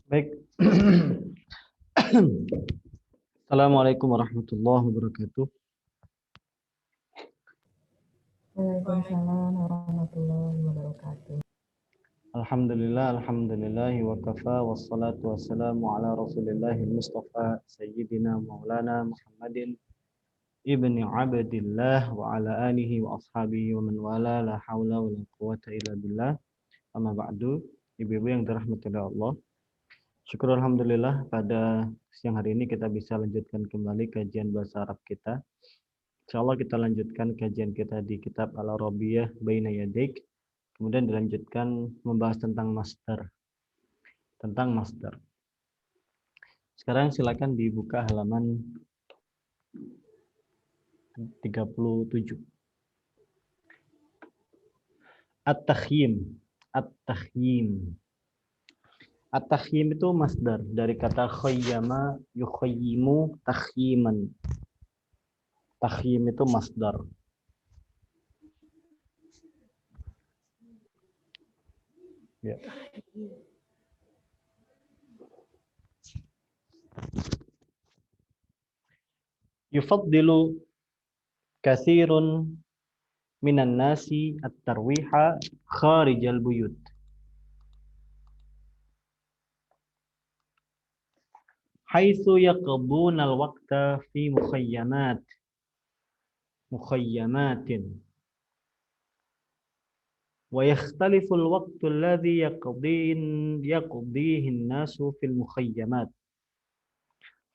Baik. Assalamualaikum warahmatullahi wabarakatuh. Waalaikumsalam warahmatullahi wabarakatuh. Alhamdulillahi wa kafa wassalatu wassalamu ala Rasulillahil Mustafa Sayyidina Maulana Muhammadin ibni Abdillah wa ala alihi wa ashabihi wa man wala la hawla wa la quwata illa billah. Amma ba'du, ibu-ibu yang dirahmati oleh Allah. Syukur alhamdulillah pada siang hari ini kita bisa lanjutkan kembali kajian bahasa Arab kita. Insyaallah kita lanjutkan kajian kita di kitab Al-Arabiyah Baina Yadik. Kemudian dilanjutkan membahas tentang masdar. Sekarang silakan dibuka halaman 37. At-takhyim. At-takhyim itu masdar dari kata khayyama yukhayyimu takhyiman. Takhyim itu masdar. Ya. Yufaddilu katsirun minan nasi at-tarwiha kharijal buyut. Haitsu yaqbuna al-waqta fi mukhayamatin wa yakhtalifu al-waqtu alladhi yaqdihi an-nasu fil mukhayamat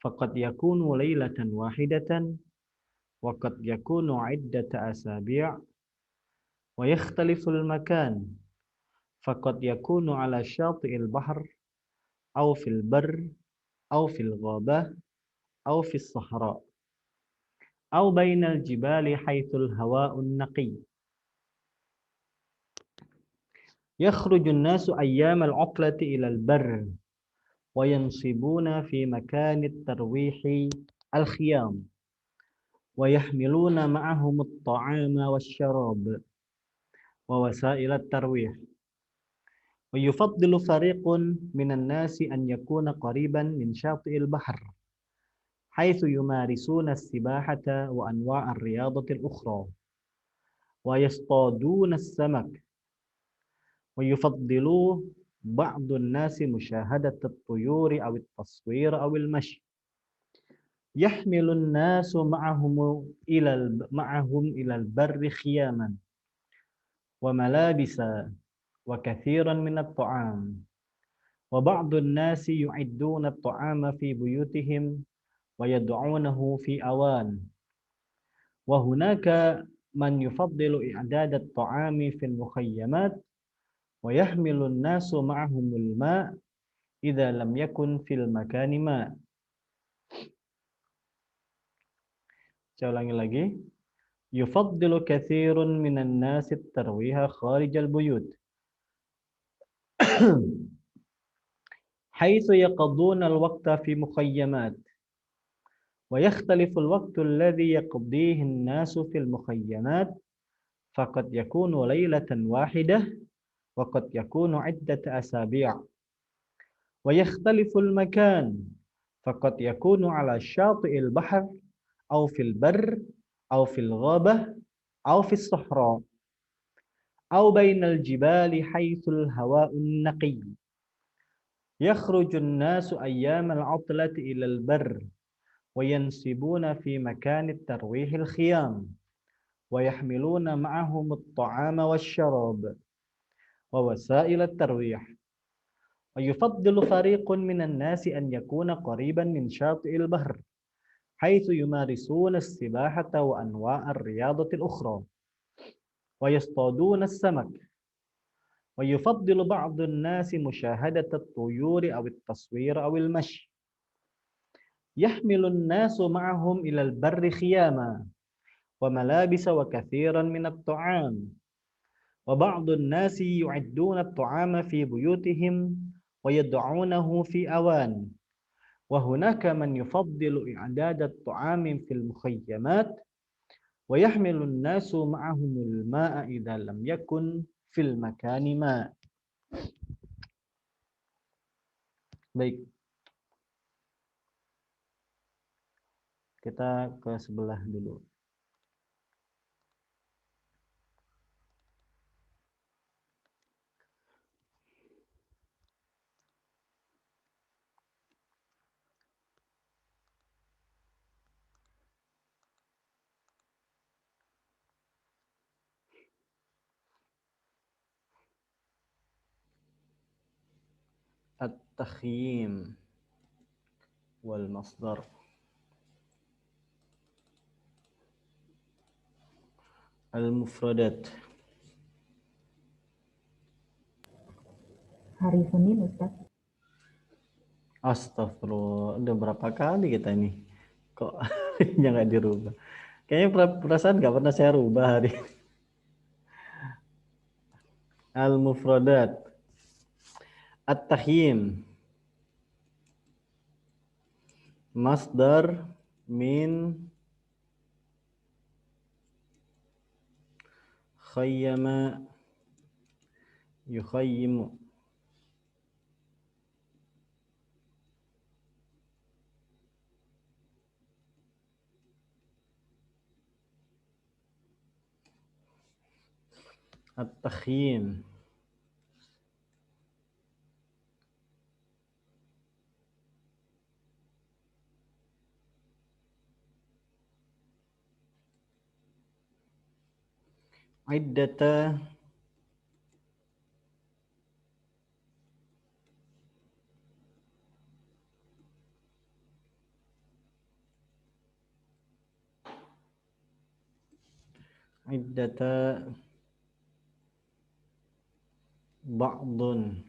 faqad yakunu laylatan wahidatan wa qad yakunu 'iddata asabi' wa yakhtalifu al-makan faqad yakunu 'ala syati'il bahr aw fil barr aw fil ghabah aw fis sahra aw bainal jibali haitsul hawa'un naqi. Yakhrujun nasu ayyamal 'utlati ilal barr wa yansibuna fi makanit tarwihi al-khiyam wa yahmiluna ma'ahum at-ta'ama wasyarab wa wasail at-tarwih wa yufaddilu fariqun minan nasi an yakuna qariban min syati'il bahr haitsu yumarisuna as-sibahata wa anwa' ar-riyadati al-ukhra wa yastaduna as-samak wa yufaddilu ba'dun nasi musyahadat at-tuyuri aw at-taswir aw al-mashi yahmilun nasu ma'ahum ilal barri khiyaman wa malabisa wa kathiran min at-ta'am wa ba'dun nasi yu'idduna at-ta'ama fi buyutihim wa yad'unahu fi awan wa hunaka man yufaddilu i'dad at-ta'ami fil mukhayyamat wa yahmilu an-nasu ma'ahumul ma' idza lam yakun fil makani ma'. Saya ulangi lagi. Yufaddilu katsirun minan nasi at-tarwiha kharijal buyut haitsu yaqduna al-waqta fi mukhayyamat wa yakhtalifu al-waqtu alladhi yaqdihi an-nasu fil mukhayyamat faqad yakunu laylatan wahidah wa qad yakunu 'iddata asabi' wa yakhtalifu al-makan faqad yakunu 'ala syati'il bahr aw fil barr aw fil ghabah aw fis sahra aw bainal jibali haitsul hawa'un naqi. Yakhrujun nasu ayyamal 'utlati ilal barr wa yansibuna fi makanit tarwihil khiyam wa yahmiluna ma'ahum at-ta'ama wasyarab wa wasail at-tarwih wa yufaddilu fariqun minan nasi an yakuna qariban min syati'il bahr haitsu yumarisuna as-sibahata wa anwa' ar-riyadati al-ukhra wa yastaduna as-samak wa yufaddilu ba'dun nasi musyahadat at-tuyuri aw at-taswir aw al-mashi yahmilun nasu ma'ahum ilal barri khiyama wa malabisa wa kathiran min at-ta'am wa ba'dun nasi yu'idduna at-ta'ama fi buyutihim wa yad'unahu fi awan wa hunaka man yufaddilu i'dad at-ta'ami fil mukhayyamat wa yahmilu an-nasu ma'ahumul ma'a idza lam yakun fil makani ma'. Baik, kita ke sebelah dulu. At-takhyim wal masdar. Al-mufradat. Hari Senin, Ustaz. Astagfirullah, udah berapa kali kita ini kok harinya nggak dirubah. Kayaknya perasaan nggak pernah saya rubah hari. Al-mufradat. At-tahyim. Masdar min khayyama yukhayyimu. At-takhyim. Iddata iddata ba'dun.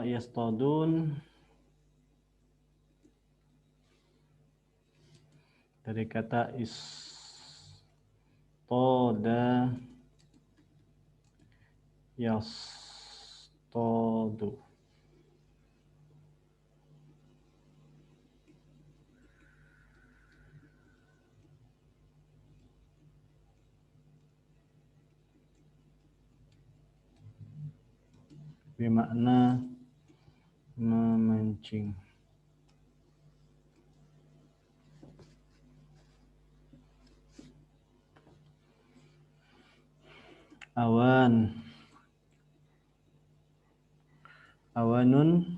Yastadun dari kata istada yastadu. Bermakna memancing. Awan. Awanun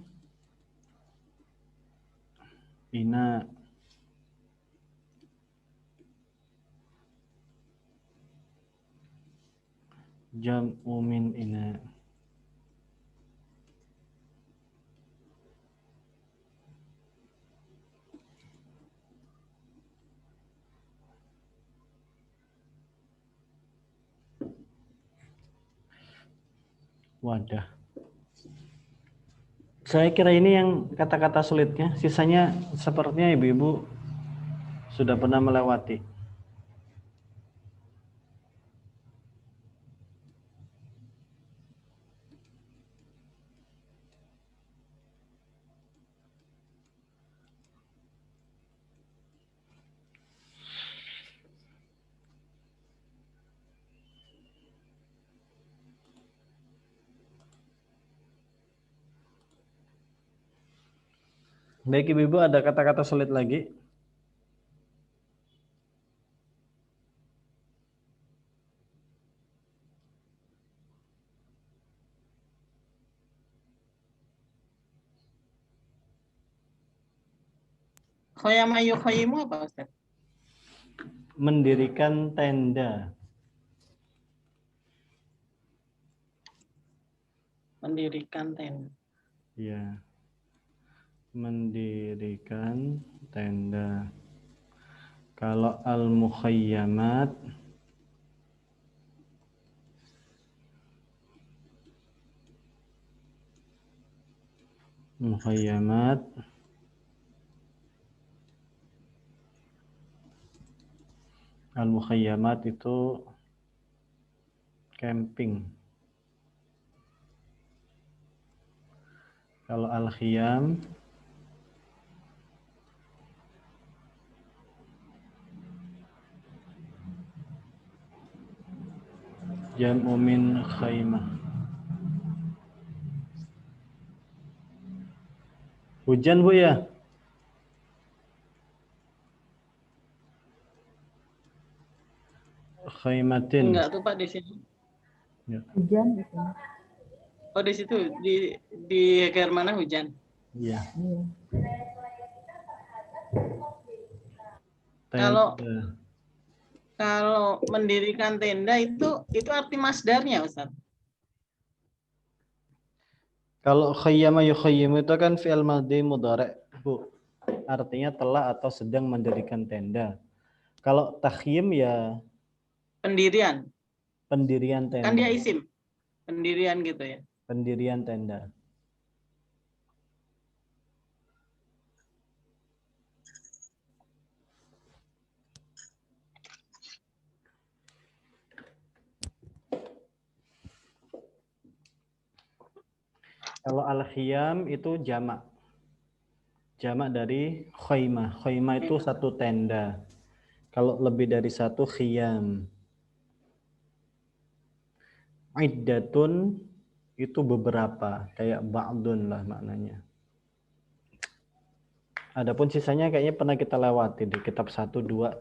ina. Jam'u min ina. Wadah. Saya kira ini yang kata-kata sulitnya. Sisanya sepertinya ibu-ibu sudah pernah melewati. Baik ibu-ibu, ada kata-kata sulit lagi? Khoyama yukhoyimu apa Ustaz? Mendirikan tenda. Mendirikan tenda. Ya. Mendirikan tenda. Kalau al-mukhayyamat mukhayyamat Al-mukhayyamat itu camping. Kalau al-khiyam jam'u min khaymah. Hujan Bu ya? Khaymatin. Enggak tuh Pak di sini. Ya. Hujan gitu. Oh di situ di Heger mana hujan? Iya. Iya. Kalau Tenda. kalau mendirikan tenda itu arti masdarnya Ustaz. Kalau khayyama yukhayyimu itu kan fi'il madhi mudhari', Bu. Artinya telah atau sedang mendirikan tenda. Kalau takhyim ya Pendirian. pendirian Kan dia tenda. isim. Pendirian gitu ya. Pendirian tenda. Kalau al-khiyam itu jamak. Jamak dari khaymah. Khaymah itu satu tenda. Kalau lebih dari satu khiyam. Iddatun itu beberapa, kayak ba'dun lah maknanya. Adapun sisanya kayaknya pernah kita lewati di kitab 1, 2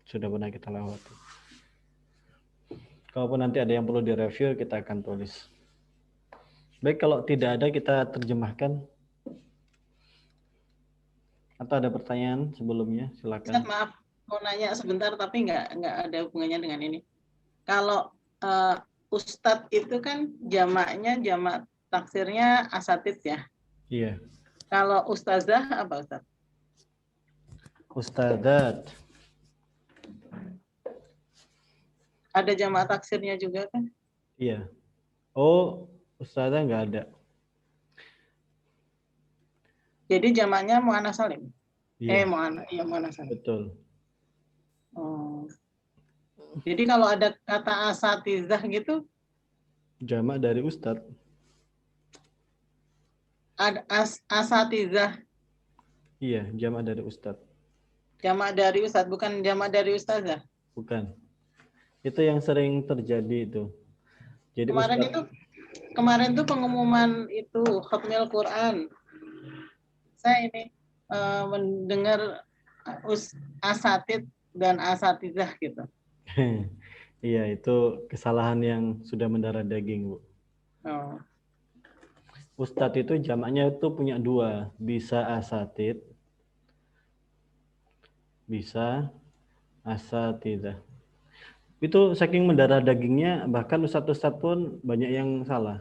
sudah pernah kita lewati. Kalaupun nanti ada yang perlu direview kita akan tulis. Baik, kalau tidak ada kita terjemahkan. Atau ada pertanyaan sebelumnya? Silakan. Ustaz, maaf mau nanya sebentar tapi nggak ada hubungannya dengan ini. Kalau Ustadz itu kan jamak taksirnya asatid ya. Iya. Kalau ustazah apa Ustadz? Ustadzat. Ada jamak taksirnya juga kan? Iya. Oh, ustadzah nggak ada. Jadi jamaknya mu'annas salim. Iya. Mu'annas salim. Betul. Oh. Jadi kalau ada kata asatizah gitu, Jamak dari ustadz. ada asatizah. Iya, jamak dari ustadz. Jamak dari ustadz, bukan jamak dari ustazah. Bukan. Itu yang sering terjadi itu. Jadi Kemarin itu pengumuman itu khatmil Quran. Saya ini mendengar asatid dan asatizah gitu. Iya, itu kesalahan yang sudah mendarah daging, Bu. Oh. Ustadz itu jamaknya itu punya dua, bisa asatid, bisa asatidah. Itu saking mendarah dagingnya, bahkan ustadz-ustadz pun banyak yang salah.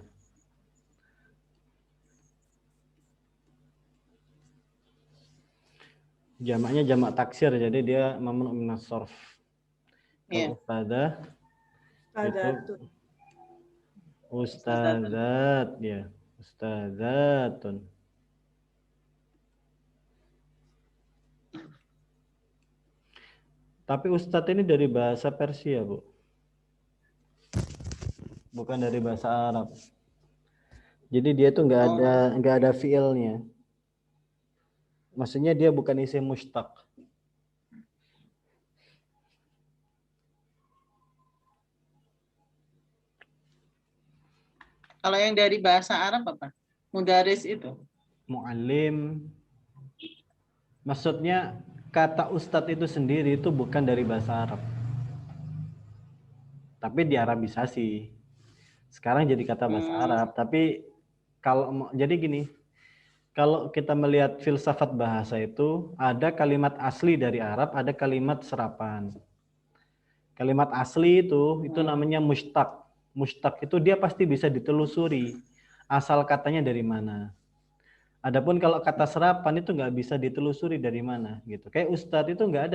Jamaknya jamak taksir, jadi dia mamnu minas sarf. Kalau ustadzah itu ustadzat, ya, ustadzatun. Tapi ustadz ini dari bahasa Persia, Bu. Bukan dari bahasa Arab. Jadi dia tuh nggak ada fiilnya. Maksudnya dia bukan isim mushtaq. Kalau yang dari bahasa Arab apa? Mudaris itu. Mu'allim. Maksudnya kata ustadz itu sendiri itu bukan dari bahasa Arab. Tapi diarabisasi. Sekarang jadi kata bahasa Arab. Tapi kalau jadi gini, kalau kita melihat filsafat bahasa itu ada kalimat asli dari Arab, ada kalimat serapan. Kalimat asli itu namanya mushtaq. Mushtaq itu dia pasti bisa ditelusuri asal katanya dari mana. Adapun kalau kata serapan itu nggak bisa ditelusuri dari mana gitu. Kayak ustadz itu nggak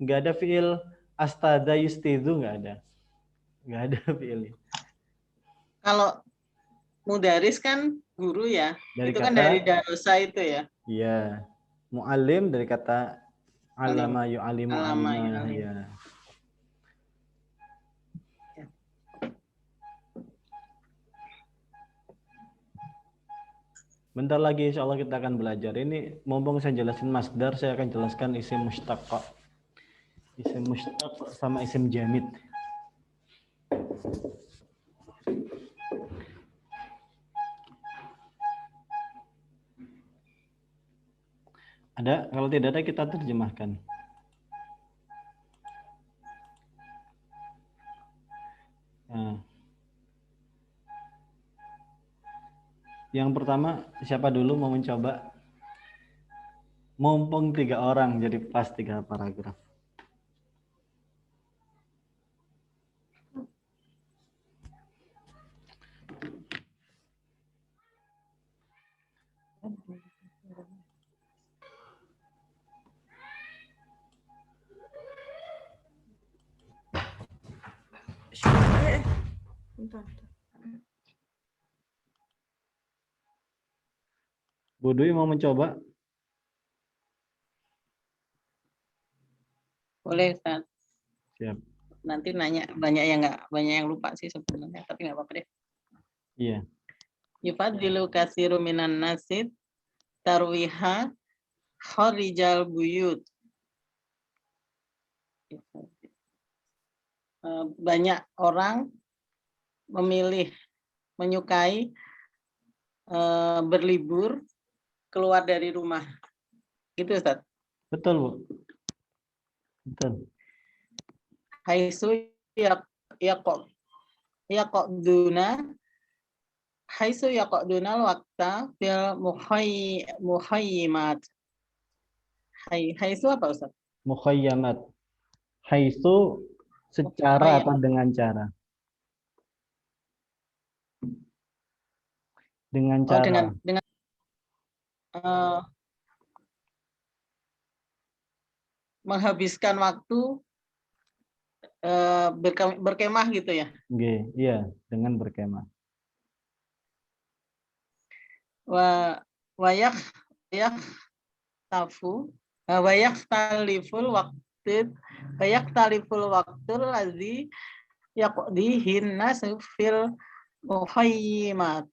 ada fiil astada yustidu, nggak ada fiilnya. Kalau mudaris kan guru ya. Dari itu kata, kan dari darosa itu ya. iya. Mu'allim dari kata Alama yu'alimu Alama alima. yu'alim. Ya. Bentar lagi insya Allah kita akan belajar. Ini mumpung saya jelasin masdar, saya akan jelaskan isim mushtaq. Isim mushtaq sama isim jamid. Ada? Kalau tidak ada kita terjemahkan. Nah. Yang pertama, siapa dulu mau mencoba? Mumpung 3 orang, jadi pas 3 paragraf. Bu Dwi mau mencoba? Boleh, Ustaz. Siap. Nanti nanya banyak yang lupa sih sebenarnya, tapi nggak apa-apa deh. Iya. Yufadilu kasiru minan nasid tarwiha kharijal buyut. Banyak orang menyukai berlibur keluar dari rumah. Gitu, Ustaz. Betul, Bu. Betul. Haitsu yaqduna haitsu yaqduna al-waqta fil mukhayyimat. Haitsu apa, Ustaz? Mukhayyamat. Haitsu secara atau dengan cara? Dengan Oh, cara. dengan menghabiskan waktu berkemah gitu ya. Oke, iya, dengan berkemah. Wayak tafu wayak taliful waktu lazi yaqdihin nasu fil mukhayyimat.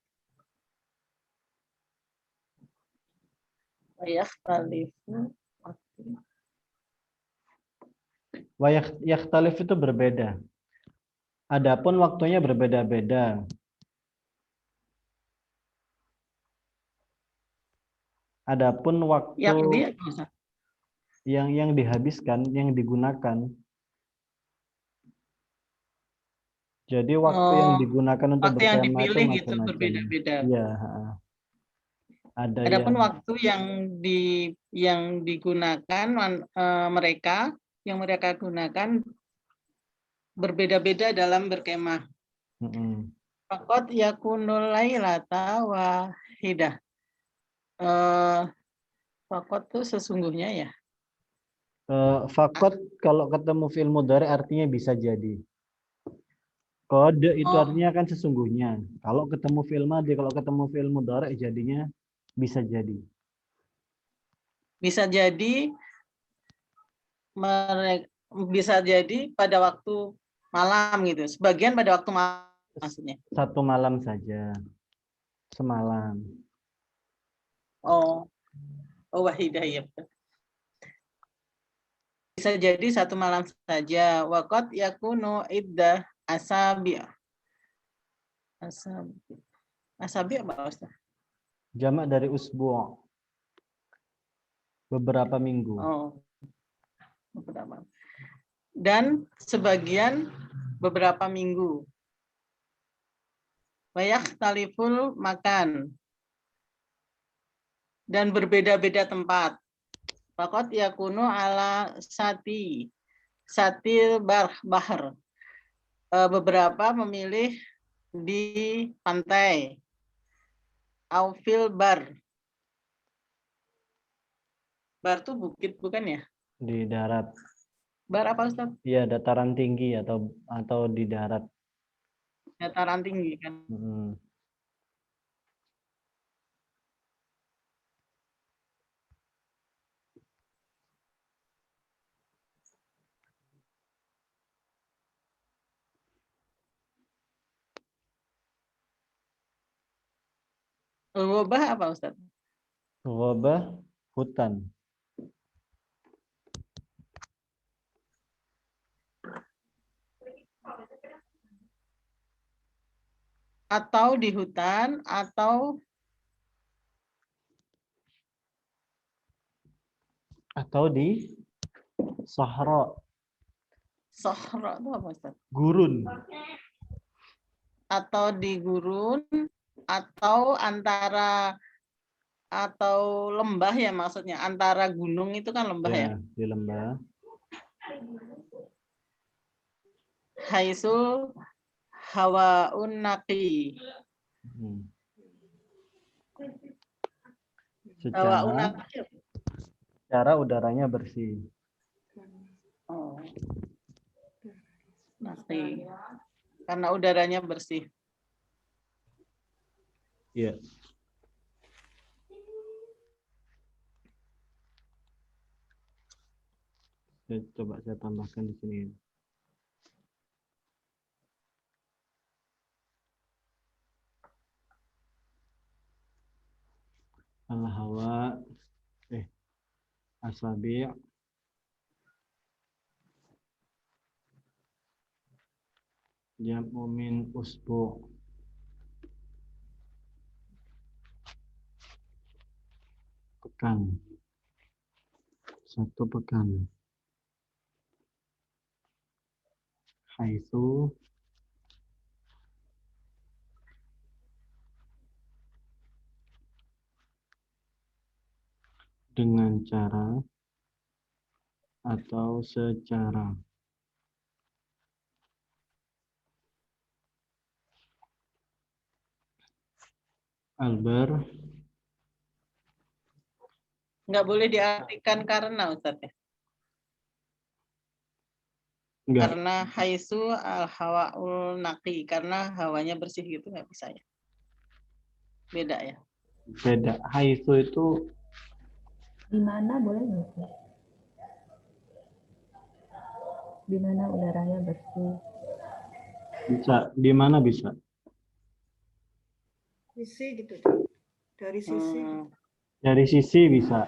Wayak talifu Yakhtalif itu berbeda. Adapun waktunya berbeda-beda. Adapun waktu yang dihabiskan, yang digunakan. Jadi waktu yang digunakan untuk waktu yang berkemah itu dipilih gitu macam-macam. berbeda-beda. Iya, ada Adapun yang waktu yang digunakan mereka gunakan berbeda-beda dalam berkemah. Faqad yakunul lailata wahidah. Faqad itu sesungguhnya ya. Faqad kalau ketemu fi'il mudhari artinya bisa jadi. Kode itu artinya kan sesungguhnya. Kalau ketemu fi'il madhi, kalau ketemu fi'il mudhari jadinya bisa jadi. Bisa jadi pada waktu malam gitu. Sebagian pada waktu malam maksudnya. Satu malam saja. Semalam. Oh wahidah ya. Bisa jadi satu malam saja. Waqad yakunu iddah asabi. Asabi apa, Ustaz? Jamak dari usbu'. Beberapa minggu. Oh. Beberapa. Dan sebagian beberapa minggu. Wayak taliful makan. Dan berbeda-beda tempat. Faqad yakunu ala satil bahar. Beberapa memilih di pantai. Aufil bar. Bar itu bukit bukan ya? Di darat. Bar apa, Ustaz? Iya, dataran tinggi atau di darat. Dataran tinggi kan. Ghobah apa Ustaz? Ghobah, hutan. Atau di hutan Atau di sahara, Sahra itu apa Ustaz? gurun. Atau di gurun atau lembah ya maksudnya. Antara gunung itu kan lembah ya. Ya, di lembah. Haitsu hawaun naqi. Hmm. Hawaun Secara, naqi. secara udaranya bersih. Oh. Naqi. Karena udaranya bersih. Ya. Coba saya tambahkan di sini. Al-hawa, asabi' jam'u min usbu'. Pekan. Satu pekan. Haitsu dengan cara atau secara. Albar, Nggak boleh diartikan karena Ustaz ya. enggak, Karena haitsu al hawaul naqi, karena hawanya bersih gitu nggak bisa ya. Beda ya. beda. Haitsu itu Di mana boleh nggak sih? Di mana udaranya bersih? bisa, di mana bisa? Sisi gitu, dari sisi. Dari sisi bisa.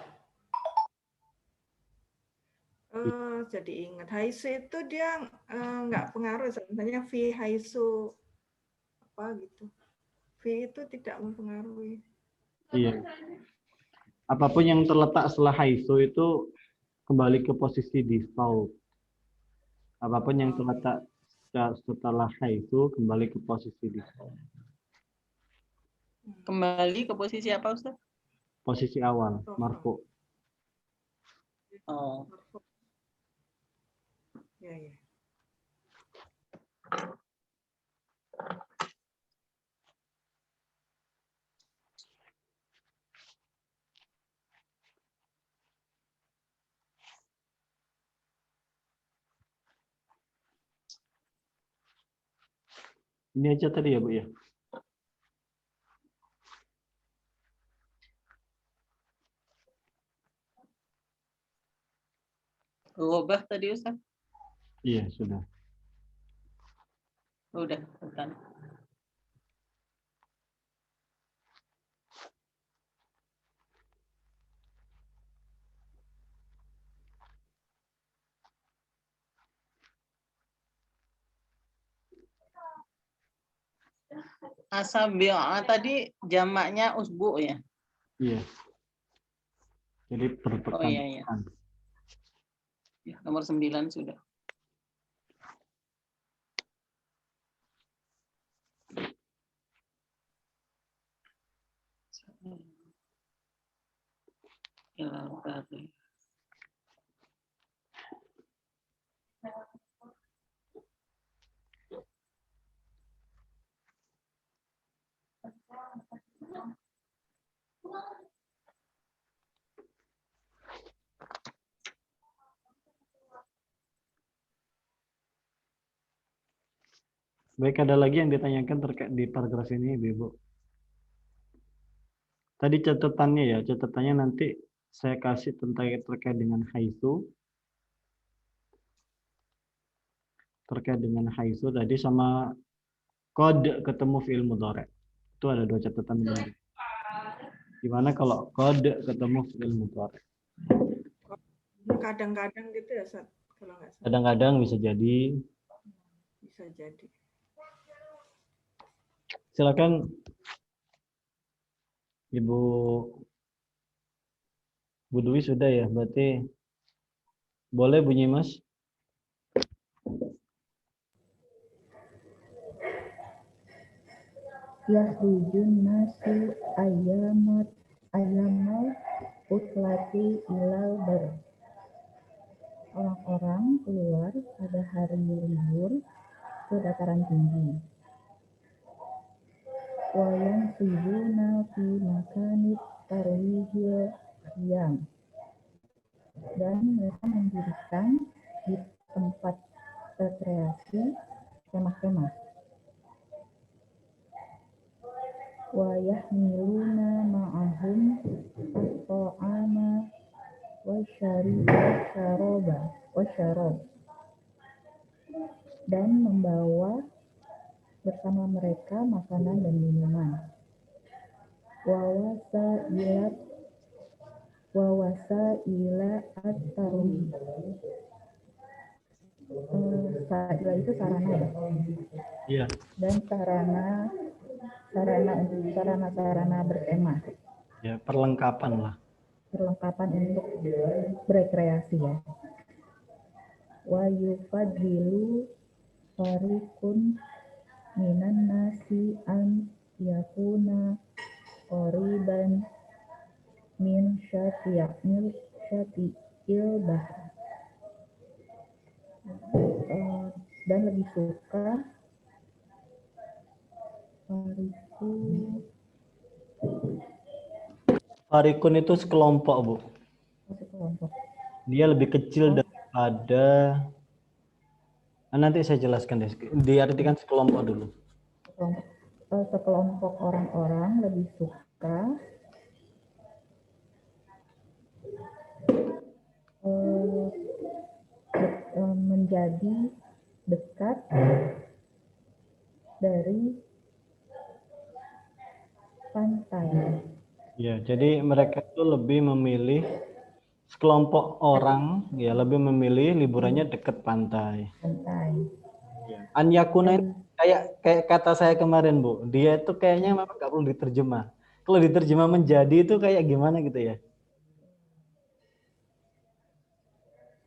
Jadi ingat haisu itu dia nggak pengaruh, sebenarnya fi haisu apa gitu. Fi itu tidak mempengaruhi. Iya. Apapun yang terletak setelah haitsu itu kembali ke posisi default. Apapun yang terletak setelah haitsu kembali ke posisi default. Kembali ke posisi apa Ustaz? Posisi awal, marfu. Oh. Ya, ya. Ini aja tadi ya, Bu ya. Ghobah tadi Ustaz? Iya, sudah. Udah, hutan. Asabi'a tadi jamaknya usbu ya? Iya. Jadi Oh berpekan. iya, iya. Ya, nomor 9 sudah. Baik, ada lagi yang ditanyakan terkait di paragraf ini, Ibu. Tadi catatannya ya, catatannya nanti saya kasih tentang terkait dengan haitsu. Terkait dengan haitsu tadi sama qad ketemu fi'il mudhari'. Itu ada dua catatan tadi. Gimana kalau qad ketemu fi'il mudhari? Kadang-kadang gitu ya, Ustaz, kalau nggak salah. Kadang-kadang bisa jadi. Bisa jadi. Silakan Ibu Bu Dwi sudah ya, berarti boleh bunyi Mas. Yakhrujun nasu ayyamal utlati ilal bar. Orang-orang keluar pada hari libur ke dataran tinggi. Wa yansibuna fi makanit tarwihil khiyam. Dan mereka mendirikan di tempat rekreasi kemah-kemah. Wa yahmiluna ma'ahum at-ta'ama wa syarab, dan membawa bersama mereka makanan dan minuman. Wa wasaila at-tarwih. Saila itu sarana ya. Iya. Dan sarana berkemah. Ya, perlengkapan lah. Perlengkapan untuk berekreasi ya. Wa yufadilu fariqun minan nasi an yakuna qoriban min syati'il bahr. Dan lebih suka Farikun itu sekelompok, Bu. sekelompok. Dia lebih kecil daripada nanti saya jelaskan deh. Diartikan sekelompok dulu. Sekelompok orang-orang lebih suka menjadi dekat dari pantai. Ya, jadi mereka itu lebih memilih sekelompok orang ya lebih memilih liburannya dekat pantai. Ya. Anyakuna kayak kata saya kemarin, Bu. Dia itu kayaknya memang nggak perlu diterjemah. Kalau diterjemah menjadi itu kayak gimana gitu ya?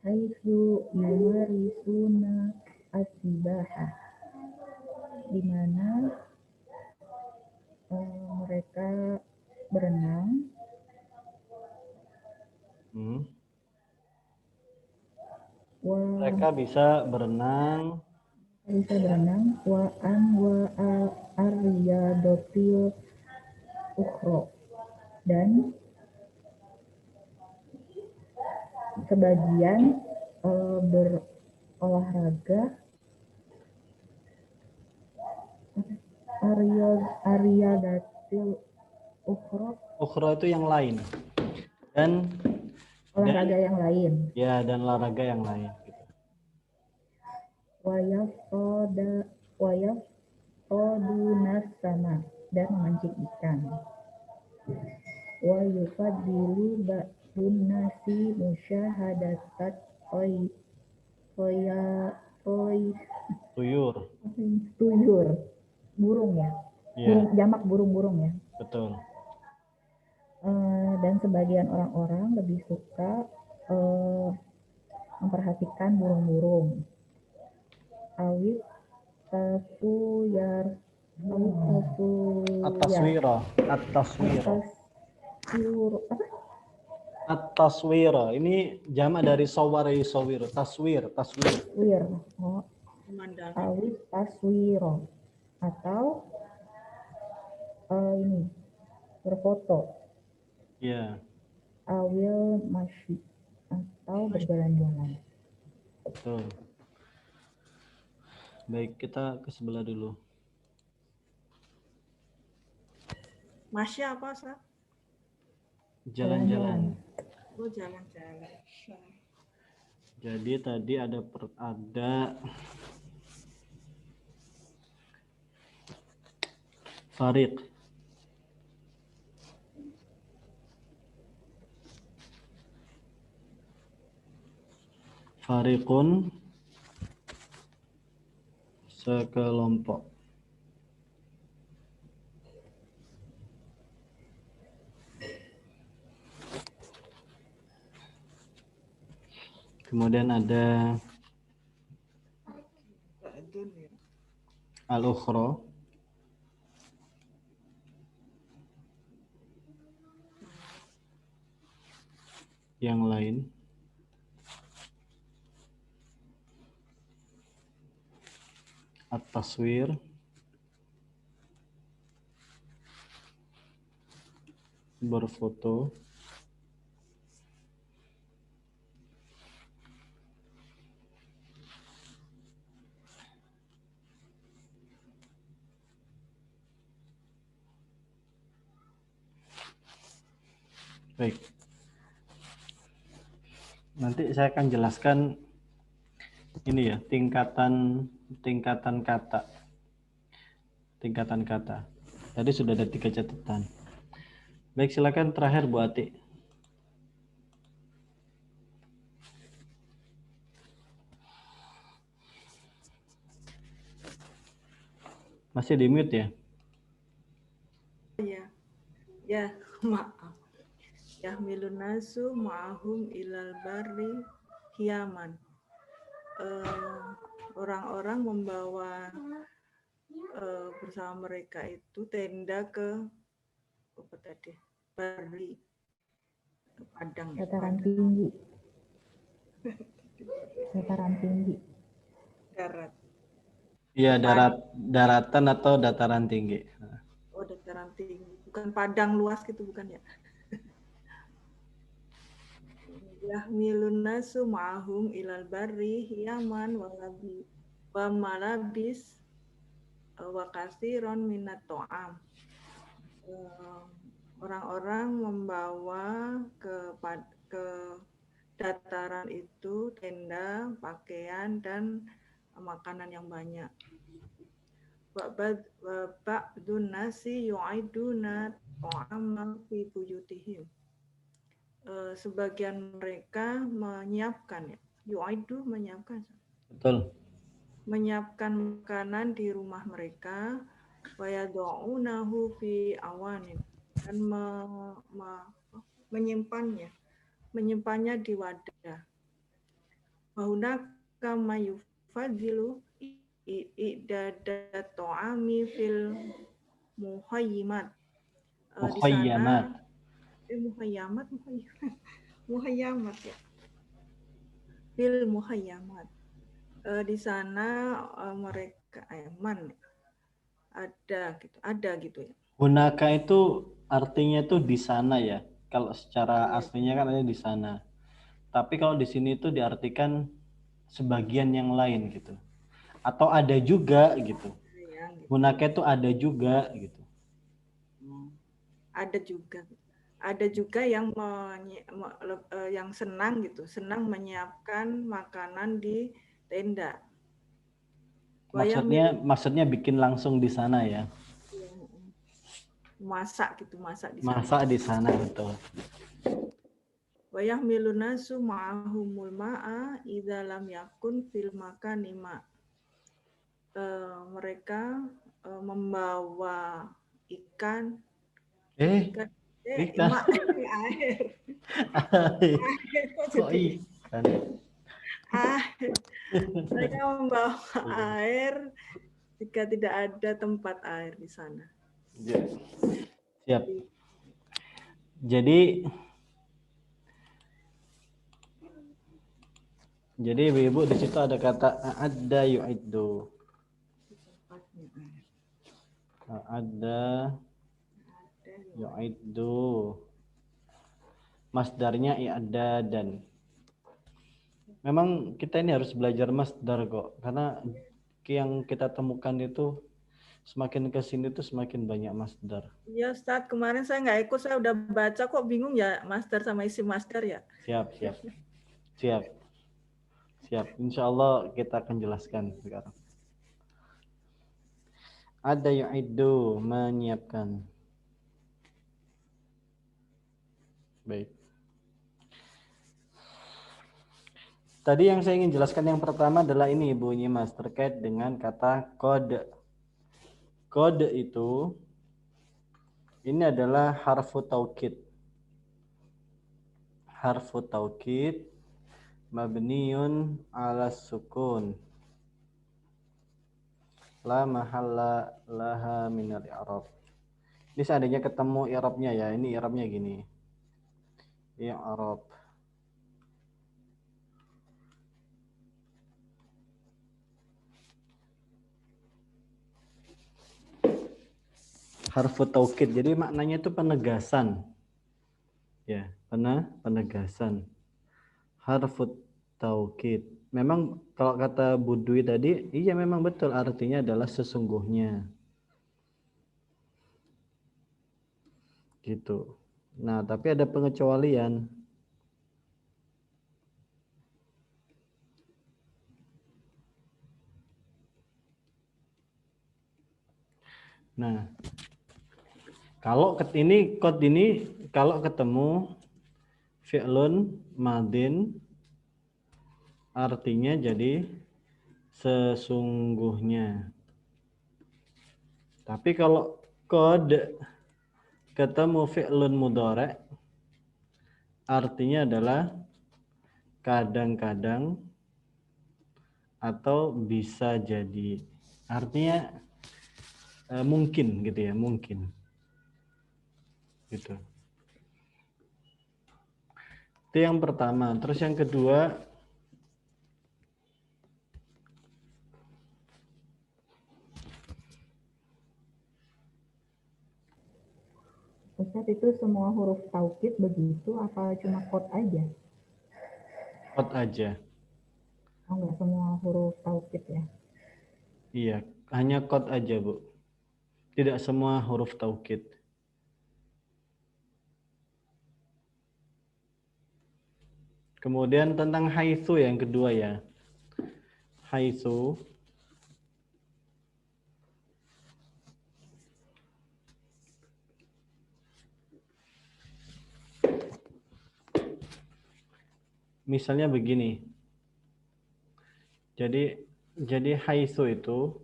Haitsu yumarisuna as-sibaha, di mana mereka berenang. Mereka bisa berenang. Wa ar-riyadatil ukhra, dan sebagian berolahraga riyadatil ukhra itu yang lain. Dan olahraga yang lain. Ya, dan olahraga yang lain gitu. Wayaftodunas sama, dan memancing ikan. Wa yufadilu ba'dun nasi musyahadatat tuyur, burung ya. Burung, jamak burung-burung ya. Betul. Dan sebagian orang-orang lebih suka memperhatikan burung-burung. Awit At-taswira. Ini jamak dari sawir. Taswir. Awit taswiro, atau ini berfoto. Ya. Awil masyi, atau berjalan-jalan. Betul. Baik, kita ke sebelah dulu. Masya apa, Ustaz? Jalan-jalan. Oh, jalan-jalan. Jadi tadi ada Fariq. Fariqun, sekelompok. Kemudian ada Ba'dun ya. al-ukhra, yang lain. At-taswir, berfoto. Baik. Nanti saya akan jelaskan ini ya, tingkatan kata. Tingkatan kata. Tadi sudah ada 3 catatan. Baik, silakan terakhir Bu Ati. Masih di mute ya? Ya, ya, maaf. Yahmilun nasu ma'ahum ilal barri hiyaman. Orang-orang membawa bersama mereka itu tenda ke apa tadi? Barri, padang. Dataran tinggi. Dataran tinggi. Darat. Iya, daratan atau dataran tinggi. Oh, dataran tinggi. Bukan padang luas gitu, bukan ya? Yahmilun nasu ma'ahum ilal barri hiyaman wa malabis wa kasiron minat to'am. Orang-orang membawa ke dataran itu tenda, pakaian, dan makanan yang banyak. Wa ba'dun nasi yu'iduna to'ama fi buyutihim. Sebagian mereka menyiapkan, ya. Yu'idu menyiapkan. Betul. Menyiapkan makanan di rumah mereka, wa yad'unahu fi awanin, dan menyimpannya di wadah. Wa hunaka ma yufadilu i'dadat ta'ami fil muhayyimat. Di sana muhayyamat ya. Fil muhayyamat. Di sana mereka ada gitu ya. Hunaka itu artinya tuh di sana ya. Kalau secara aslinya kan ada di sana. Tapi kalau di sini itu diartikan sebagian yang lain gitu. Atau ada juga gitu. Hunaka itu ada juga gitu. Ada juga yang yang senang gitu, senang menyiapkan makanan di tenda. Maksudnya bikin langsung di sana ya. Masak di sana. Masak di sana, betul. Wa yahmiluna nasu ma'ahumul ma'a idza lam yakun fil makani ma. Mereka membawa ikan. Ikan. Air. Kok ikan? Mereka membawa air jika tidak ada tempat air di sana. Siap. Jadi ibu-ibu di situ ada kata ada yu'iddu. Ada yu'iddu. Masdarnya i'ada dan. Memang kita ini harus belajar masdar kok, karena yang kita temukan itu semakin ke sini tuh semakin banyak masdar. Iya Ustaz, kemarin saya nggak ikut, saya udah baca kok bingung ya masdar sama isi masdar ya. Siap. Insya Allah kita akan jelaskan sekarang. Ada yu'iddu, menyiapkan. Baik. Tadi yang saya ingin jelaskan yang pertama adalah ini Ibu Nyimas terkait dengan kata kode. Kode itu ini adalah harfu taukid. Harfu taukid mabniun ala sukun. La mahalla laha minal i'rab. Ini seandainya ketemu i'rabnya ya. Ini i'rabnya gini. I'rab. Harfu taukid. Jadi maknanya itu penegasan. Ya, penegasan. Harfu taukid. Memang kalau kata Budui tadi, iya memang betul artinya adalah sesungguhnya. Gitu. Nah, tapi ada pengecualian. Nah, kalau kod ini kalau ketemu fi'lun madin artinya jadi sesungguhnya. Tapi kalau kod ketemu fi'lun mudhari artinya adalah kadang-kadang atau bisa jadi. Artinya mungkin gitu ya, mungkin. Gitu. Itu yang pertama. Terus yang kedua, Ustaz, itu semua huruf taukid begitu apa cuma kod aja? kod aja. Oh, enggak semua huruf taukid ya? Iya, hanya kod aja, Bu. Tidak semua huruf taukid. Kemudian tentang haitsu yang kedua ya. Haitsu misalnya begini. Jadi haitsu itu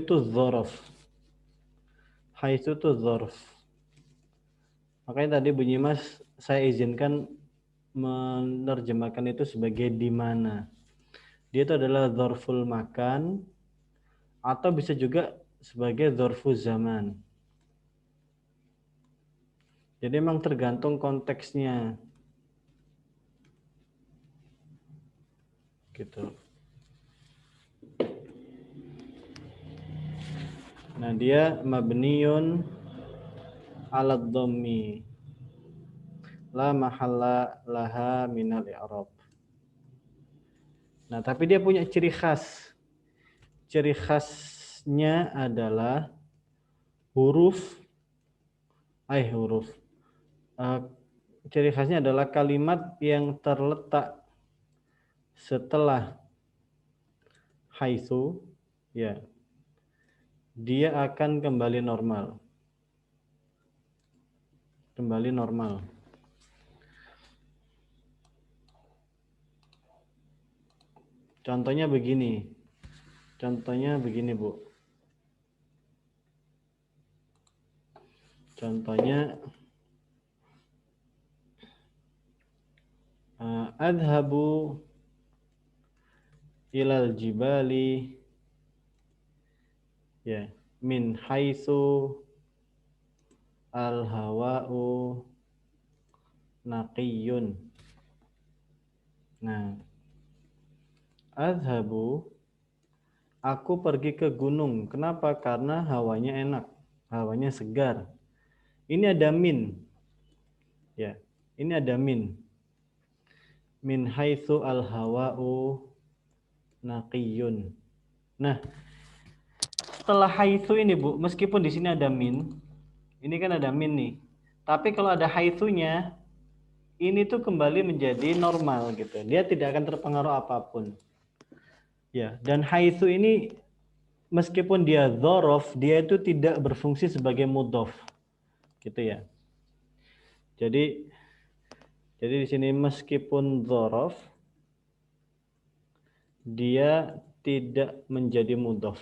dzaraf. Haitsu itu dzaraf. Makanya tadi Bu Nyimas saya izinkan menerjemahkan itu sebagai di mana. Dia itu adalah dzarful makan atau bisa juga sebagai dzarful zaman. Jadi memang tergantung konteksnya. Gitu. Nah, dia mabniun 'ala dhammi. La mahalla laha minal i'rab. Nah, tapi dia punya ciri khas. Ciri khasnya adalah ciri khasnya adalah kalimat yang terletak setelah haitsu, ya, dia akan kembali normal. Kembali normal. Contohnya begini, Bu. Contohnya, adhabu ilal jibali, ya, min haitsu al-hawa'u naqiyun. Nah, adhabu, aku pergi ke gunung. Kenapa? Karena hawanya enak, hawanya segar. Ini ada min. Ya, ini ada min. Min haitsu al-hawa'u naqiyun. Nah, setelah haitsu ini, Bu, meskipun di sini ada min, ini kan ada min nih. Tapi kalau ada haitsunya, ini tuh kembali menjadi normal gitu. Dia tidak akan terpengaruh apapun. Ya, dan haitsu ini meskipun dia dzaraf, dia itu tidak berfungsi sebagai mudhof. Gitu ya. Jadi Jadi di sini meskipun dzaraf dia tidak menjadi mudhaf.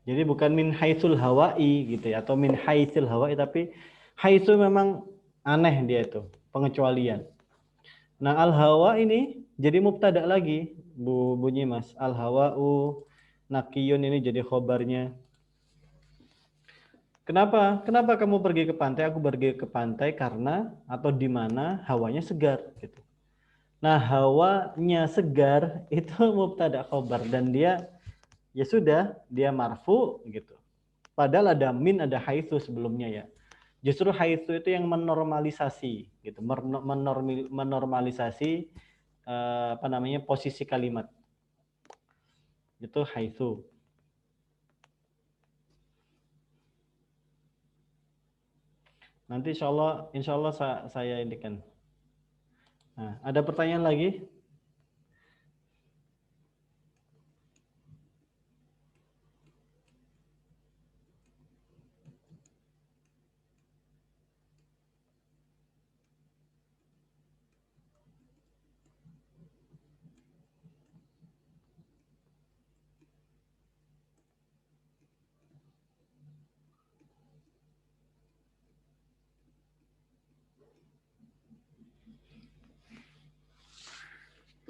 Jadi bukan min haitsul hawa'i gitu ya, atau min haitsil hawa'i, tapi haitsu memang aneh dia itu, pengecualian. Nah, al-hawa ini jadi mubtada lagi, bunyi Mas. Al-hawa'u nakiyun ini jadi khobarnya. Kenapa? Kenapa kamu pergi ke pantai? Aku pergi ke pantai karena atau di mana hawanya segar gitu. Nah, hawanya segar itu mubtada khobar dan dia ya sudah, dia marfu gitu. Padahal ada min, ada haitsu sebelumnya ya. Justru haitsu itu yang menormalisasi gitu, menormalisasi apa namanya posisi kalimat. Itu haitsu. Nanti insya Allah saya indikan. Nah, ada pertanyaan lagi?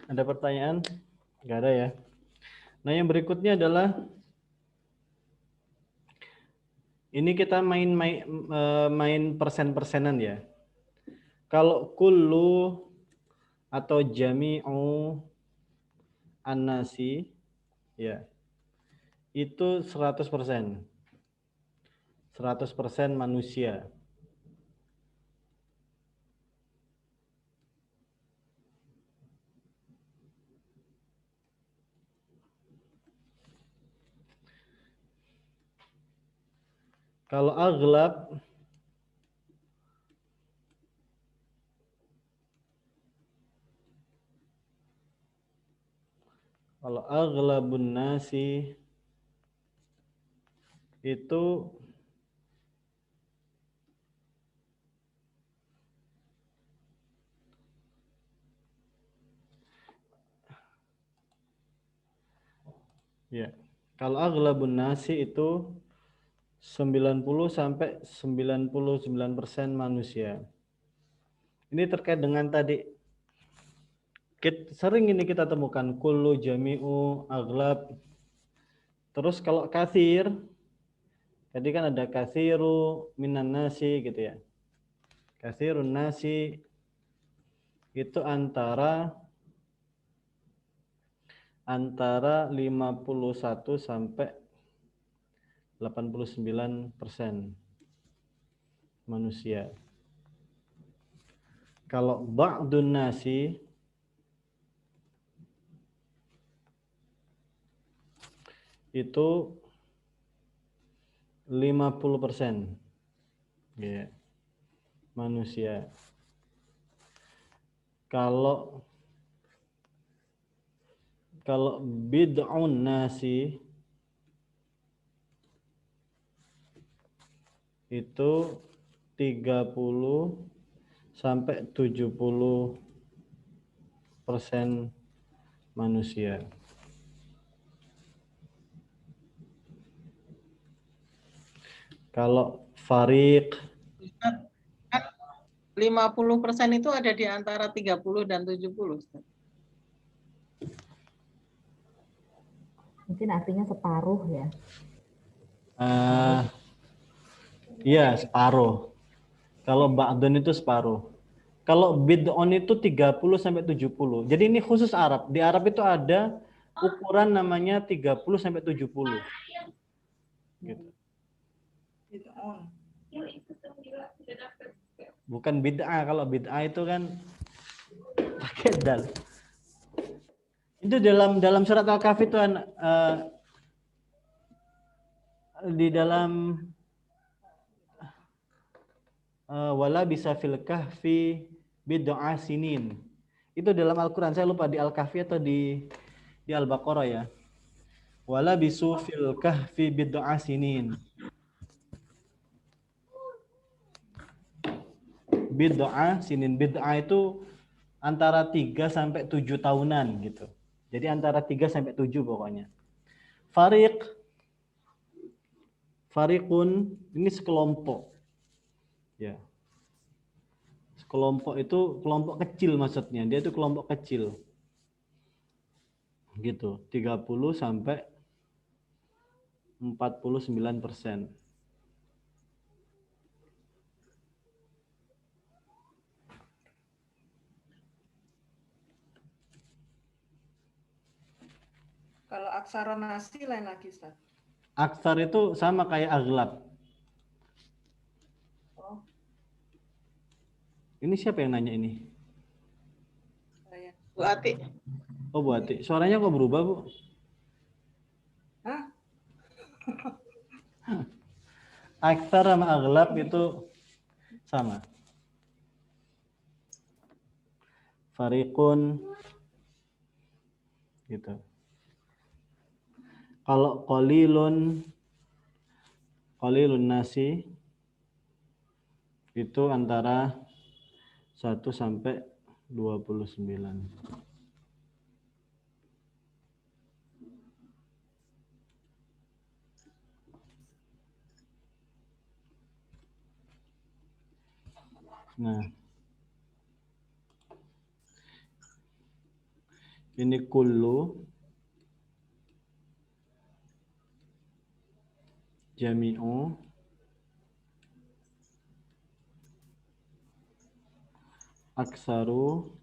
Ada pertanyaan? Nggak ada ya. Nah, yang berikutnya adalah ini kita main persen-persenan ya. Kalau kullu atau jami'u an-nasi ya, itu 100%. 100% manusia. Kalau aghlab aghlabun nasi itu ya. Kalau aghlabun nasi itu 90 sampai 99% manusia. Ini terkait dengan tadi sering ini kita temukan kullu, jami'u, aghlab. Terus kalau katsir, tadi kan ada katsiru minan nasi gitu ya. Katsirun nasi itu antara 51 sampai 89% manusia. Kalau ba'dun nasi itu 50% ya, manusia. Kalau bid'un nasi itu 30 sampai 70% manusia. Kalau fariq 50% itu ada di antara 30 dan 70. Mungkin artinya separuh ya. Iya, separuh. Kalau ba'dun itu separuh. Kalau bid'un itu 30 sampai 70. Jadi ini khusus Arab. Di Arab itu ada ukuran namanya 30 sampai 70. Gitu. Bukan bid'ah. Kalau bid'ah itu kan pakai dal. Itu dalam surat Al-Kahfi itu di dalam wala bisa fil kahfi bid'a sinin. Itu dalam Al-Qur'an. Saya lupa di Al-Kahfi atau di Al-Baqarah ya. Wala bisu fil kahfi bid'a sinin. bid'ah, sinin bid'ah itu antara 3 sampai 7 tahunan gitu. Jadi antara 3 sampai 7 pokoknya. Fariqun ini sekelompok. Ya. Sekelompok itu kelompok kecil maksudnya. Dia itu kelompok kecil. Gitu. 30 sampai 49%. Kalau aksara nasi lain lagi, Ustaz. Aksar itu sama kayak aghlab. Oh, Ini siapa yang nanya ini? saya. Bu Ati. Oh, Bu Ati. Suaranya kok berubah, Bu? Hah? Aksar sama aghlab itu sama. Fariqun gitu. Kalau qalilun nasi itu antara 1 sampai 29. Nah, ini kullu jami'u aksaru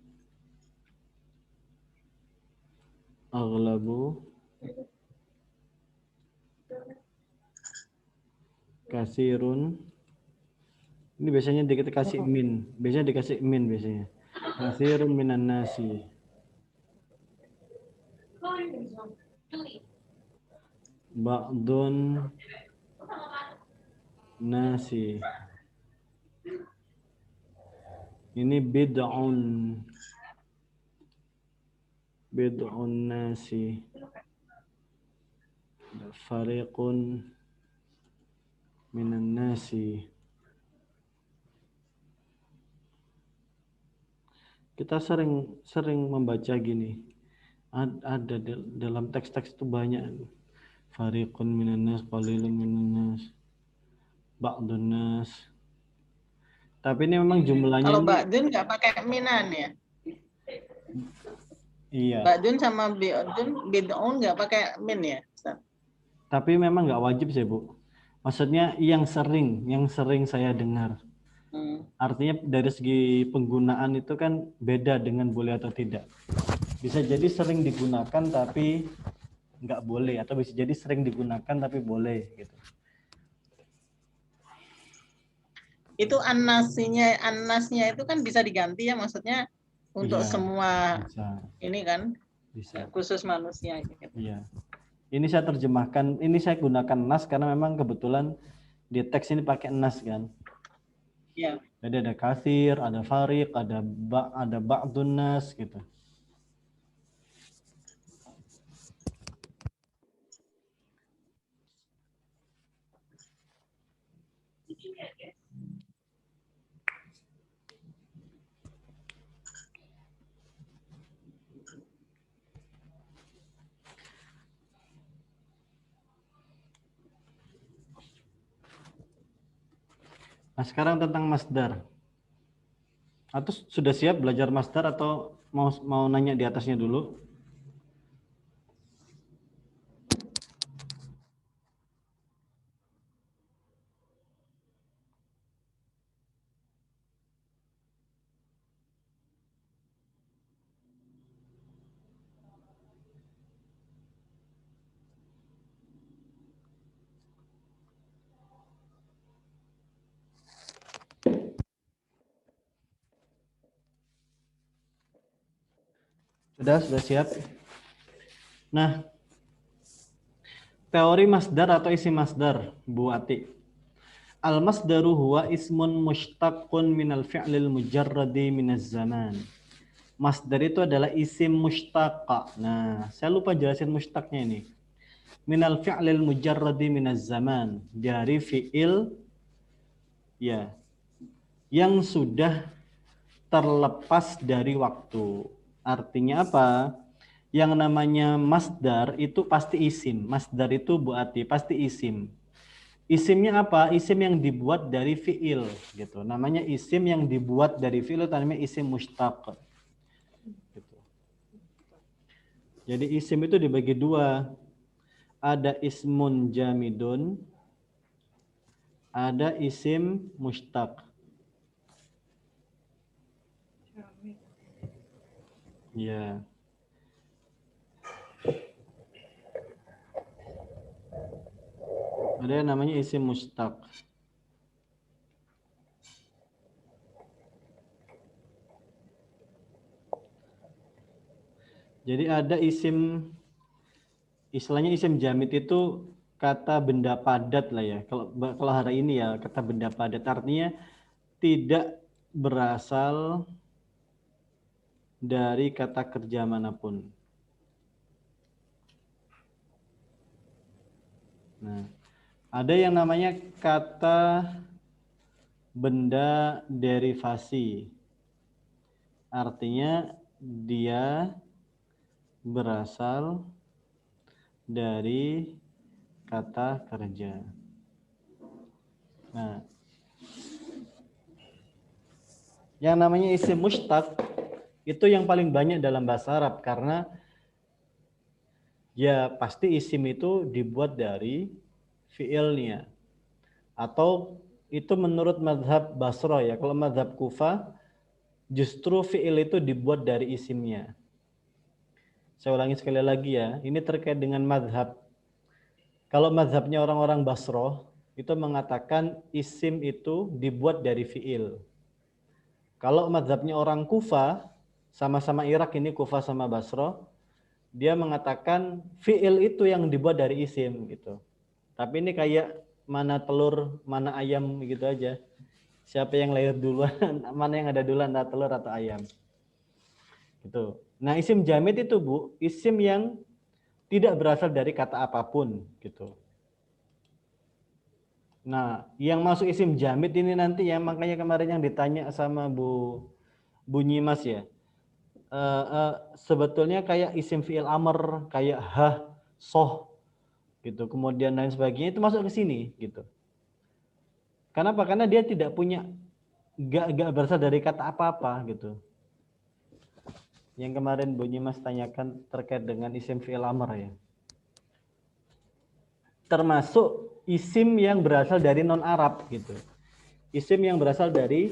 aghlabu kasirun. Ini biasanya dikasih min. Biasanya dikasih min biasanya. Kasirun minan nasi. Ba'dun nasi. Ini bid'un nasi. Fariqun minan nasi. Kita sering membaca gini. Ada dalam teks-teks itu banyak. Fariqun minan nas, qalilun minan nas, ba'dun nas. Tapi ini memang jumlahnya Kalau ini, Ba'dun nggak pakai minan ya? iya. Ba'dun sama bid'un nggak pakai min ya, Ustaz? Tapi memang nggak wajib sih, Bu. Maksudnya yang sering saya dengar. Artinya dari segi penggunaan itu kan beda dengan boleh atau tidak. Bisa jadi sering digunakan tapi nggak boleh, atau bisa jadi sering digunakan tapi boleh gitu. Itu annasnya itu kan bisa diganti ya, maksudnya untuk Iya, semua bisa. ini kan Bisa. khusus manusia gitu. Iya. Ini saya terjemahkan, ini saya gunakan nas karena memang kebetulan di teks ini pakai nas kan. Iya. Jadi ada katsir, ada fariq, ada ba'dun nas gitu. Nah, sekarang tentang masdar. Atau sudah siap belajar masdar atau mau nanya di atasnya dulu? Sudah siap? Nah, teori masdar atau isi masdar, Bu Ati. Al-masdaru huwa ismun mushtaqun minal fi'lil mujarradi minaz zaman. Masdar itu adalah isim mushtaqa. Nah, saya lupa jelasin mushtaqnya ini. Minal fi'lil mujarradi minaz zaman. Dari fi'il ya yang sudah terlepas dari waktu. Artinya apa? Yang namanya masdar itu pasti isim. Masdar itu buati, pasti isim. Isimnya apa? Isim yang dibuat dari fiil gitu. Namanya isim yang dibuat dari fiil itu namanya isim mushtaq. Gitu. Jadi isim itu dibagi dua. Ada ismun jamidun, ada isim mushtaq. Ya. Ada yang namanya isim mushtaq. Jadi ada isim, istilahnya isim jamid itu kata benda padat lah ya. Kalau hari ini ya kata benda padat artinya tidak berasal dari kata kerja manapun. Nah, ada yang namanya kata benda derivasi. Artinya dia berasal dari kata kerja. Nah, yang namanya isim mushtaq itu yang paling banyak dalam bahasa Arab karena ya pasti isim itu dibuat dari fiilnya. Atau itu menurut mazhab Basra ya. Kalau mazhab Kufah justru fiil itu dibuat dari isimnya. Saya ulangi sekali lagi ya. Ini terkait dengan mazhab. Kalau mazhabnya orang-orang Basra itu mengatakan isim itu dibuat dari fiil. Kalau mazhabnya orang Kufah, sama-sama Irak ini Kufah sama Basra, dia mengatakan fiil itu yang dibuat dari isim gitu. Tapi ini kayak mana telur, mana ayam gitu aja. Siapa yang lahir duluan, mana yang ada duluan, antara telur atau ayam. Gitu. Nah, isim jamid itu Bu, isim yang tidak berasal dari kata apapun gitu. Nah, yang masuk isim jamid ini nanti ya makanya kemarin yang ditanya sama Bu Nyimas ya. Sebetulnya kayak isim fi'il amr, kayak hah, soh gitu. Kemudian lain sebagainya itu masuk ke sini gitu. Kenapa? Karena dia tidak punya gak berasal dari kata apa-apa gitu. Yang kemarin Bu Nyimas tanyakan terkait dengan isim fi'il amr ya. Termasuk isim yang berasal dari non-Arab gitu. Isim yang berasal dari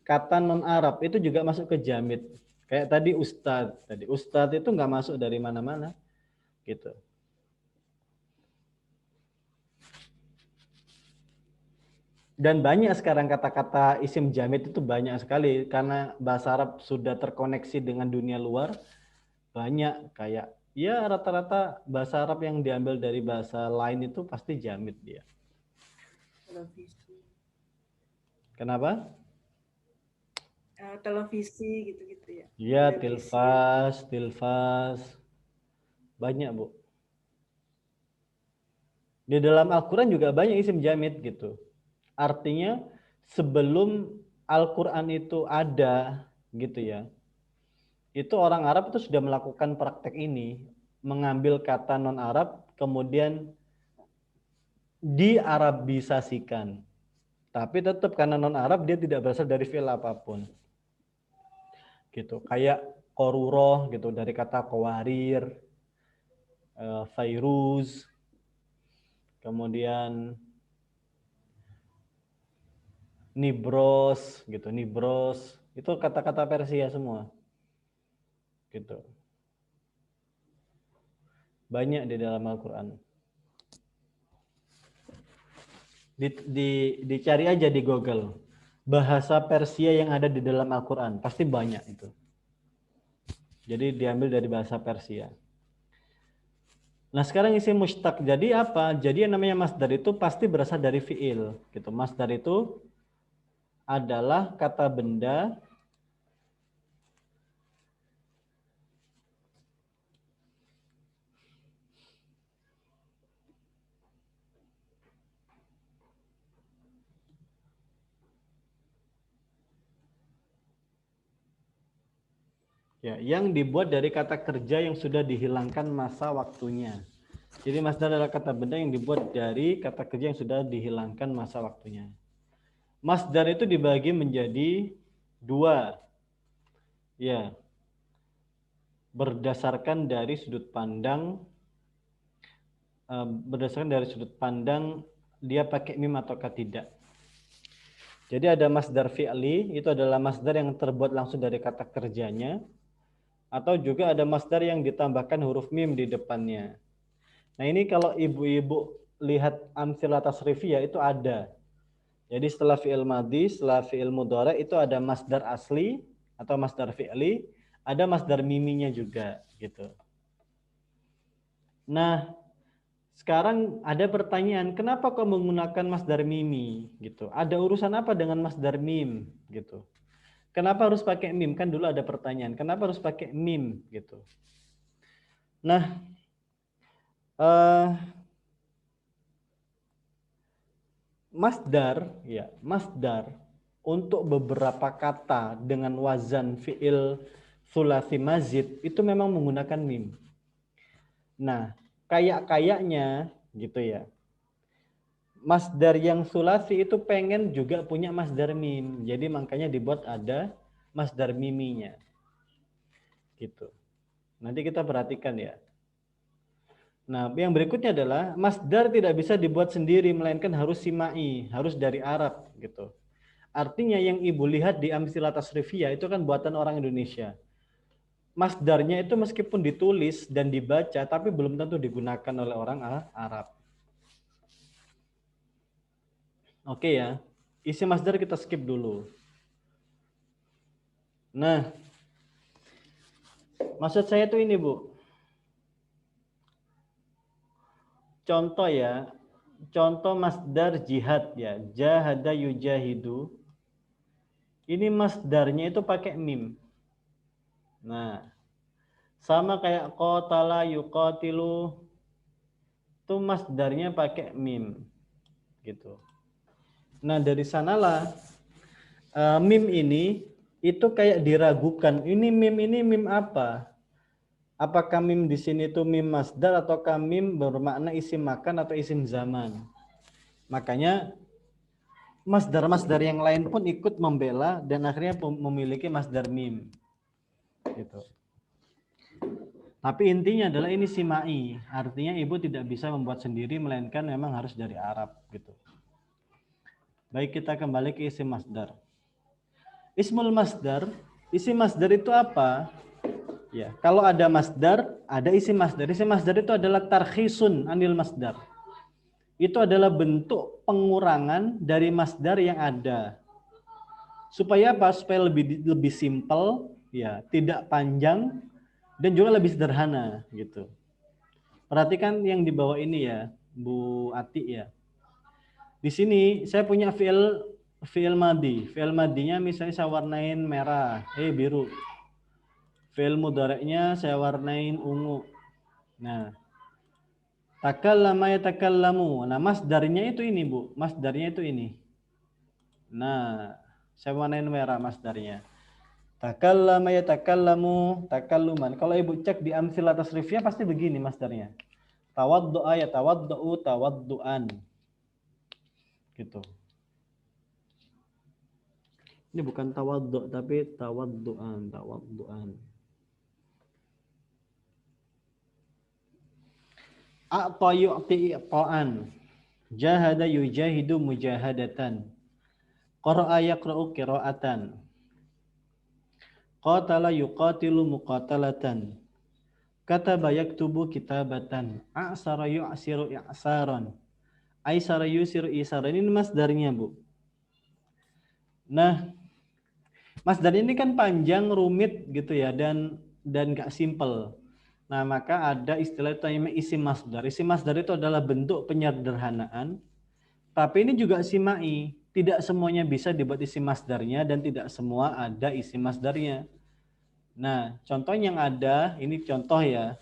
kata non-Arab itu juga masuk ke jamid. Kayak tadi ustadz. Tadi ustadz itu nggak masuk dari mana-mana gitu. Dan banyak sekarang kata-kata isim jamid itu banyak sekali karena bahasa Arab sudah terkoneksi dengan dunia luar. Banyak kayak ya rata-rata bahasa Arab yang diambil dari bahasa lain itu pasti jamid dia. Televisi. Kenapa? Televisi gitu-gitu ya. Ya, Televisi. tilfas. Banyak, Bu. Di dalam Al-Quran juga banyak isim jamid gitu. Artinya sebelum Al-Quran itu ada gitu ya. Itu orang Arab itu sudah melakukan praktek ini. Mengambil kata non-Arab kemudian diarabisasikan. Tapi tetap karena non-Arab dia tidak berasal dari fi'il apapun. Gitu. Kayak koruroh gitu dari kata kawarir, fairuz, kemudian nibros gitu, nibros itu kata-kata Persia semua gitu, banyak di dalam Al-Quran. Dicari aja di Google bahasa Persia yang ada di dalam Al-Quran, pasti banyak itu. Jadi diambil dari bahasa Persia. Nah sekarang isi mushtaq. Jadi apa? Jadi yang namanya masdar itu pasti berasal dari fiil gitu. Masdar itu adalah kata benda Ya, yang dibuat dari kata kerja yang sudah dihilangkan masa waktunya. Jadi masdar adalah kata benda yang dibuat dari kata kerja yang sudah dihilangkan masa waktunya. Masdar itu dibagi menjadi dua. Ya. Berdasarkan dari sudut pandang dia pakai mim ataukah tidak. Jadi ada masdar fi'li, itu adalah masdar yang terbuat langsung dari kata kerjanya, atau juga ada masdar yang ditambahkan huruf mim di depannya. Nah ini kalau ibu-ibu lihat amsilah tasrifiyah itu ada. Jadi setelah fi'il madhi, setelah fi'il mudhari itu ada masdar asli atau masdar fi'li, ada masdar miminya juga gitu. Nah, sekarang ada pertanyaan, kenapa kau menggunakan masdar mimi gitu? Ada urusan apa dengan masdar mim gitu? Kenapa harus pakai mim? Kan dulu ada pertanyaan, kenapa harus pakai mim gitu? Nah, masdar untuk beberapa kata dengan wazan fi'il thulathi mazid itu memang menggunakan mim. Nah, kayaknya gitu ya. Masdar yang sulasi itu pengen juga punya masdar mim. Jadi makanya dibuat ada masdar miminya. Gitu. Nanti kita perhatikan ya. Nah, yang berikutnya adalah masdar tidak bisa dibuat sendiri melainkan harus simai, harus dari Arab gitu. Artinya yang ibu lihat di amsilah tasrifiyah itu kan buatan orang Indonesia. Masdarnya itu meskipun ditulis dan dibaca tapi belum tentu digunakan oleh orang Arab. Oke ya, isi masdar kita skip dulu. Nah, maksud saya tuh ini Bu. Contoh ya, contoh masdar jihad ya, jahada yujahidu. Ini masdarnya itu pakai mim. Nah, sama kayak qatala yuqatilu, itu masdarnya pakai mim. Gitu. Nah, dari sanalah mim ini itu kayak diragukan. Ini mim apa? Apakah mim di sini itu mim masdar ataukah mim bermakna isim makan atau isim zaman? Makanya masdar-masdar yang lain pun ikut membela dan akhirnya memiliki masdar mim. Gitu. Tapi intinya adalah ini simai, artinya ibu tidak bisa membuat sendiri melainkan memang harus dari Arab gitu. Baik, kita kembali ke isim masdar. Ismul masdar, isim masdar itu apa? Ya, kalau ada masdar, ada isim masdar. Isim masdar itu adalah tarkhisun anil masdar. Itu adalah bentuk pengurangan dari masdar yang ada. Supaya apa? Supaya lebih simpel, ya, tidak panjang dan juga lebih sederhana gitu. Perhatikan yang di bawah ini ya, Bu Ati ya. Di sini saya punya fi'il madhi. Fi'il madhinya misalnya saya warnain merah, biru. Fi'il mudhari'nya saya warnain ungu. Nah, takallama yatakallamu. Nah, masdarnya itu ini, Bu. Masdarnya itu ini. Nah, saya warnain merah masdarnya. Takallama yatakallamu takalluman. Kalau ibu cek di amsilah tasrifiyah pasti begini masdarnya. Tawaddu'a yatawaddu'u tawaddu'an. Gitu. Ini bukan tawaddu' tapi tawaddu'an, tawaddu'an. A'ta yu'ti i'ta'an. Jahada yujahidu mujahadatan. Qara'a yaqra'u qira'atan. Qatala yuqatilu muqatalatan. Kataba yaktubu kitabatan. A'sara yu'siru i'saran. Aisara yusiru isaran. Ini masdarnya, Bu. Nah, masdar ini kan panjang, rumit gitu ya, dan gak simple. Nah, maka ada istilah itu namanya isim masdar. Isim masdar itu adalah bentuk penyederhanaan, tapi ini juga simai. Tidak semuanya bisa dibuat isim masdarnya dan tidak semua ada isim masdarnya. Nah, contoh yang ada, ini contoh ya.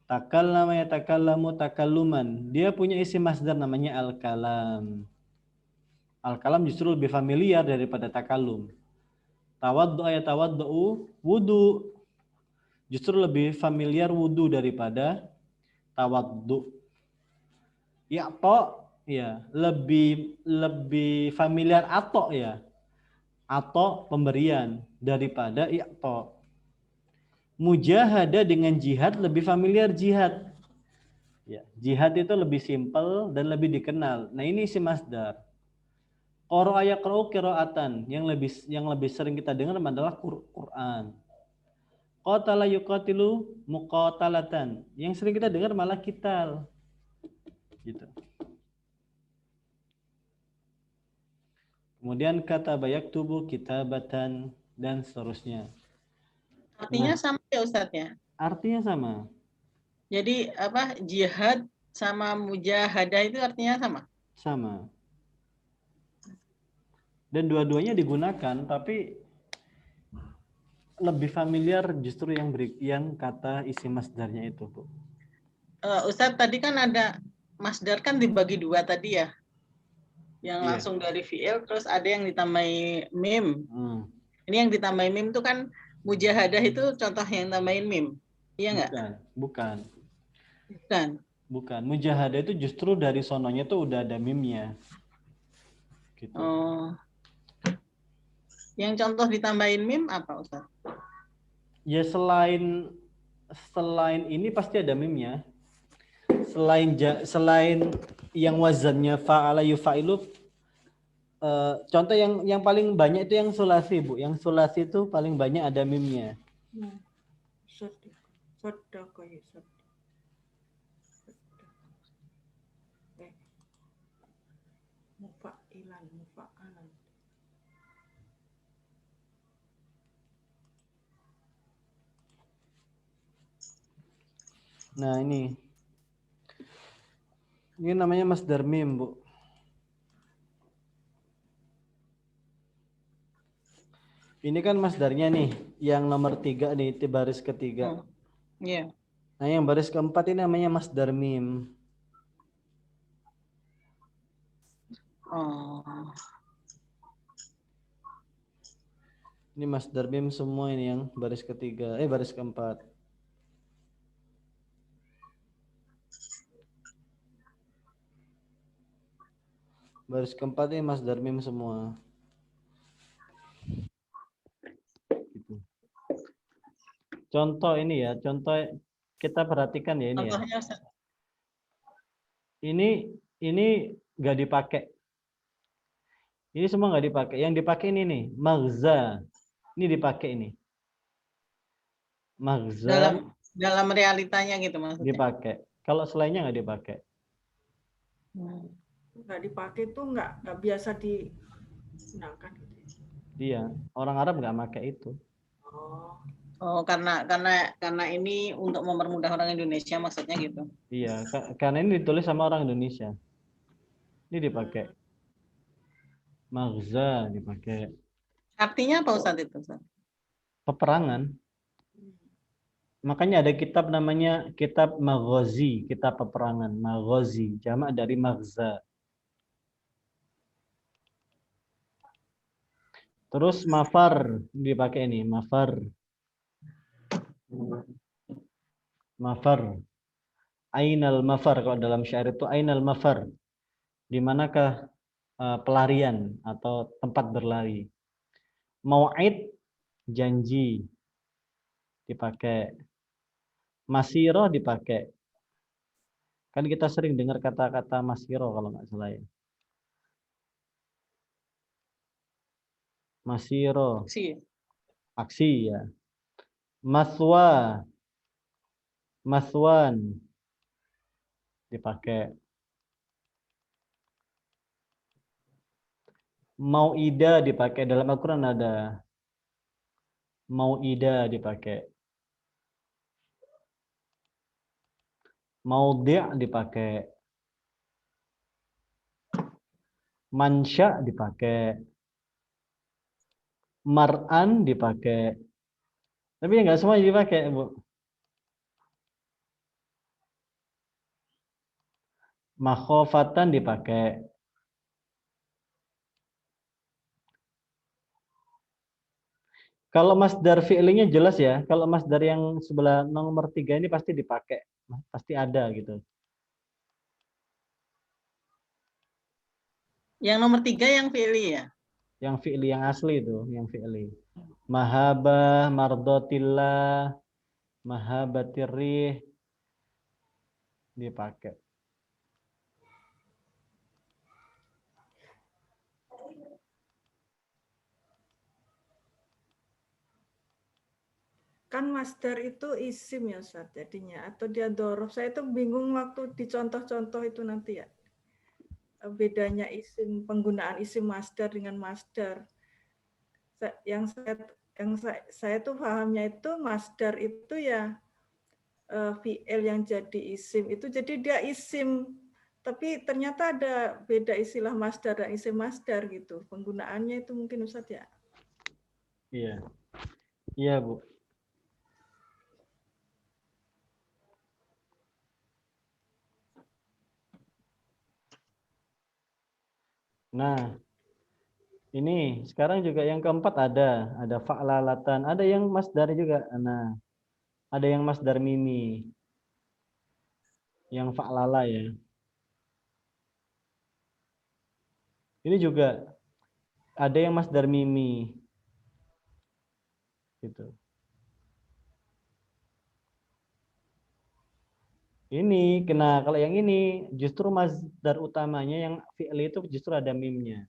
Takallama yatakallamu takalluman. Dia punya isim masdar namanya al-kalam. Al-kalam justru lebih familiar daripada takallum. Tawaddu'a yatawaddu'u wudu. Justru lebih familiar wudu daripada tawaddu. Ya to ya, lebih familiar ato ya. Atau pemberian daripada ya to. Mujahadah dengan jihad lebih familiar jihad. Ya, jihad itu lebih simpel dan lebih dikenal. Nah, ini isi masdar. Qara'a yaqra'u qira'atan, yang lebih sering kita dengar adalah Quran. Qatala yuqatilu muqatalatan, yang sering kita dengar malah kital. Gitu. Kemudian kata bayak tubuh kitabatan dan seterusnya. Artinya Nah, sama ya Ustadz ya. artinya sama. Jadi apa, jihad sama mujahadah itu artinya sama? Sama. Dan dua-duanya digunakan, tapi lebih familiar justru yang kata isi masdarnya itu, Bu. Ustadz, tadi kan ada masdar kan dibagi dua tadi ya. Yang Iya. langsung dari fi'il, terus ada yang ditambahi mim. Ini yang ditambahi mim itu kan mujahadah itu contoh yang tambahin mim. Iya nggak? Bukan. Bukan. Mujahadah itu justru dari sononya tuh udah ada mimnya. Gitu. Oh. Yang contoh ditambahin mim apa, Ustaz? Ya selain ini pasti ada mimnya. Selain yang wazannya fa'ala yufa'ilu, contoh yang paling banyak itu yang sulasi, Bu. Yang sulasi itu paling banyak ada mimnya. Nah, ini namanya masdar mim, Bu. Ini kan masdarnya nih, yang nomor 3 nih, di baris ketiga. Iya. Nah, yang baris keempat ini namanya masdar mim. Oh. Ini masdar mim semua ini yang baris ketiga, baris keempat. Baris keempat ini masdar mim semua. Gitu. Contoh ini ya, contoh kita perhatikan ya ini. Contohnya, ya. Ini nggak dipakai. Ini semua nggak dipakai. Yang dipakai ini nih, maghza. Ini dipakai ini. Maghza. Dalam realitanya gitu maksudnya. Dipakai. Kalau selainnya nggak dipakai. Nggak dipakai tuh nggak biasa digunakan. Iya, orang Arab nggak pakai itu. Oh, karena ini untuk mempermudah orang Indonesia maksudnya gitu. Iya, karena ini ditulis sama orang Indonesia. Ini dipakai. Maghza dipakai. Artinya apa Ustaz itu, Ustaz? Peperangan. Makanya ada kitab namanya kitab Maghazi, kitab peperangan. Maghazi, jamak dari maghza. Terus mafar dipakai ini, mafar. Mafar. Ainal mafar, kalau dalam syair itu ainal mafar. Di manakah pelarian atau tempat berlari? Mau'id, janji dipakai. Masiro dipakai. Kan kita sering dengar kata-kata masiro kalau nggak salah ya. Masiro. Aksi ya. Maswa. Maswan dipakai. Mau'ida dipakai. Dalam Al-Quran ada Mau'ida dipakai. Maudhi' dipakai. Mansya dipakai. Mar'an dipakai. Tapi enggak semua dipakai, Bu. Makhofatan dipakai. Kalau masdar fi'linya jelas ya. Kalau masdar yang sebelah nomor 3 ini pasti dipakai. Pasti ada gitu. Yang nomor 3 yang fi'li ya. Yang fi'li yang asli itu, yang fi'li. Mahabah, mardotillah, mahabatirrih dipakai. Kan masdar itu isim ya Ustaz jadinya, atau dia dzaraf. Saya itu bingung waktu dicontoh-contoh itu nanti ya. Bedanya isim, penggunaan isim masdar dengan masdar. Yang saya tuh pahamnya itu masdar itu ya fi'il yang jadi isim itu, jadi dia isim, tapi ternyata ada beda istilah masdar dan isim masdar gitu. Penggunaannya itu mungkin Ustaz ya. Iya. Iya, Bu. Nah, ini sekarang juga yang keempat ada fa'lalatan, ada yang masdar juga. Nah, ada yang masdar mimi. Yang fa'lala ya. Ini juga ada yang masdar mimi. Gitu. Ini kena, kalau yang ini justru masdar utamanya yang fi'li itu justru ada mimnya.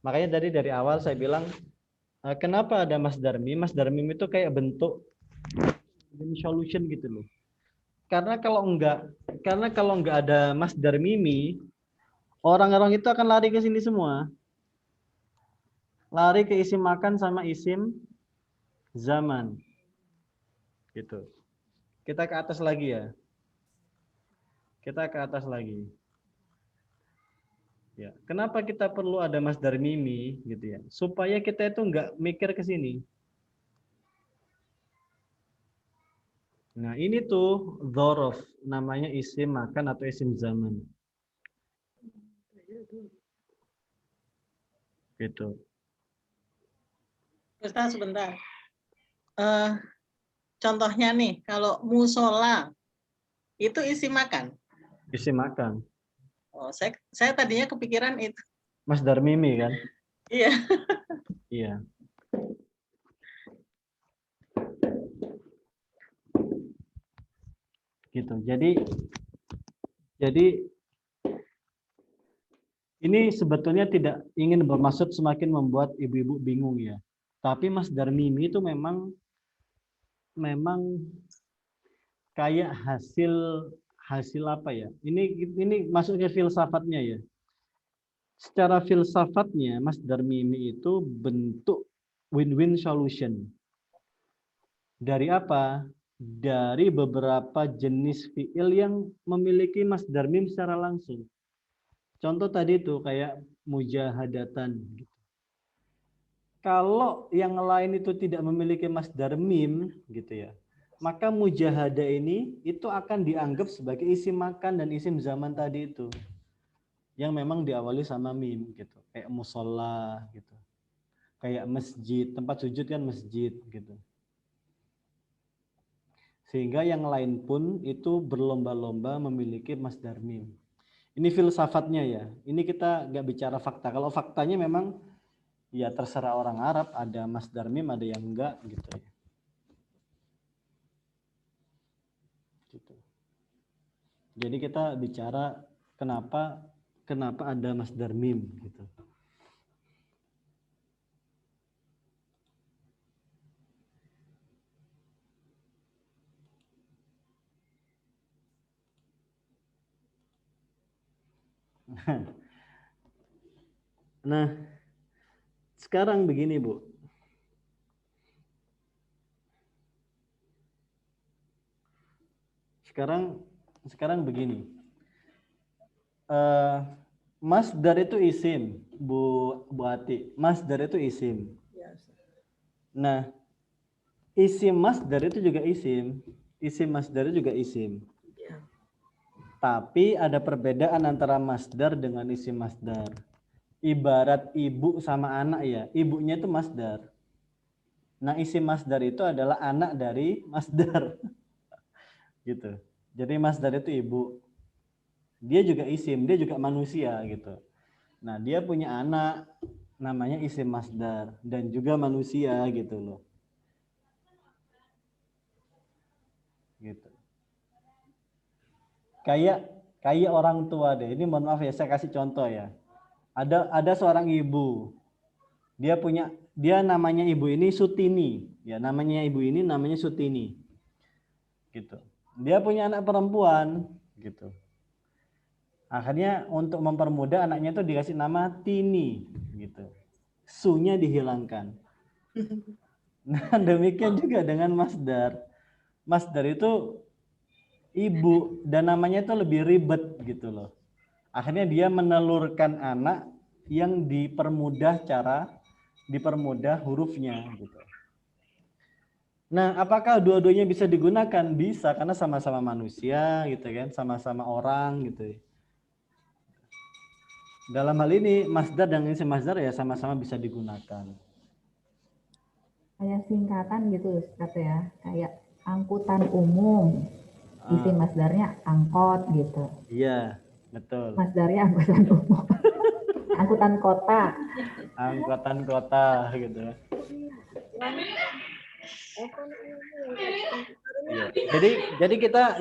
Makanya dari awal saya bilang kenapa ada masdar mim? Masdar mim itu kayak bentuk solution gitu loh. Karena kalau enggak ada masdar mimi, orang-orang itu akan lari ke sini semua. Lari ke isim makan sama isim zaman. Gitu. Kita ke atas lagi ya. Kita ke atas lagi. Ya, kenapa kita perlu ada masdar mimi gitu ya? Supaya kita itu enggak mikir ke sini. Nah, ini tuh dzaraf, namanya isim makan atau isim zaman. Gitu. Ustaz sebentar. Contohnya nih, kalau musola itu isi makan. Isim makan. Oh, saya tadinya kepikiran itu. Masdar mimi kan? Iya. Iya. Gitu. Jadi ini sebetulnya tidak ingin bermaksud semakin membuat ibu-ibu bingung ya. Tapi masdar mimi itu memang kayak hasil apa ya? Ini masuknya filsafatnya ya. Secara filsafatnya masdar mimi itu bentuk win-win solution. Dari apa? Dari beberapa jenis fiil yang memiliki masdar mim secara langsung. Contoh tadi itu kayak mujahadatan. Kalau yang lain itu tidak memiliki masdar mim, gitu ya, maka mujahadah ini itu akan dianggap sebagai isim makan dan isim zaman tadi itu, yang memang diawali sama mim, gitu. Kayak musola, gitu. Kayak masjid, tempat sujud kan masjid, gitu. Sehingga yang lain pun itu berlomba-lomba memiliki masdar mim. Ini filsafatnya ya. Ini kita nggak bicara fakta. Kalau faktanya memang ya terserah orang Arab, ada masdar mim, ada yang enggak gitu ya. Gitu. Jadi kita bicara kenapa ada masdar mim gitu. Nah, sekarang begini Bu. Sekarang begini. Masdar itu isim, Bu Ati. Masdar itu isim. Nah, isim masdar itu juga isim. Isim masdar itu juga isim. Tapi ada perbedaan antara masdar dengan isim masdar. Ibarat ibu sama anak ya, ibunya itu masdar. Nah, isim masdar itu adalah anak dari masdar. Gitu. Jadi masdar itu ibu. Dia juga isim, dia juga manusia gitu. Nah, dia punya anak namanya isim masdar dan juga manusia gitu loh. Gitu. Kayak orang tua deh. Ini mohon maaf ya, saya kasih contoh ya. Ada seorang ibu. Dia namanya ibu ini Sutini. Ya, namanya ibu ini namanya Sutini. Gitu. Dia punya anak perempuan gitu. Akhirnya untuk mempermudah anaknya itu dikasih nama Tini gitu. Su-nya dihilangkan. Nah, demikian juga dengan masdar. Masdar itu ibu dan namanya itu lebih ribet gitu loh. Akhirnya dia menelurkan anak yang dipermudah hurufnya gitu. Nah, apakah dua-duanya bisa digunakan? Bisa, karena sama-sama manusia gitu kan, sama-sama orang gitu. Dalam hal ini masdar dan isim masdar ya sama-sama bisa digunakan. Kayak singkatan gitu Ustaz ya, kayak angkutan umum. Isim masdarnya angkot gitu. Iya, betul. Masdarnya angkutan umum. Angkutan kota. Angkutan kota gitu. Iya. Jadi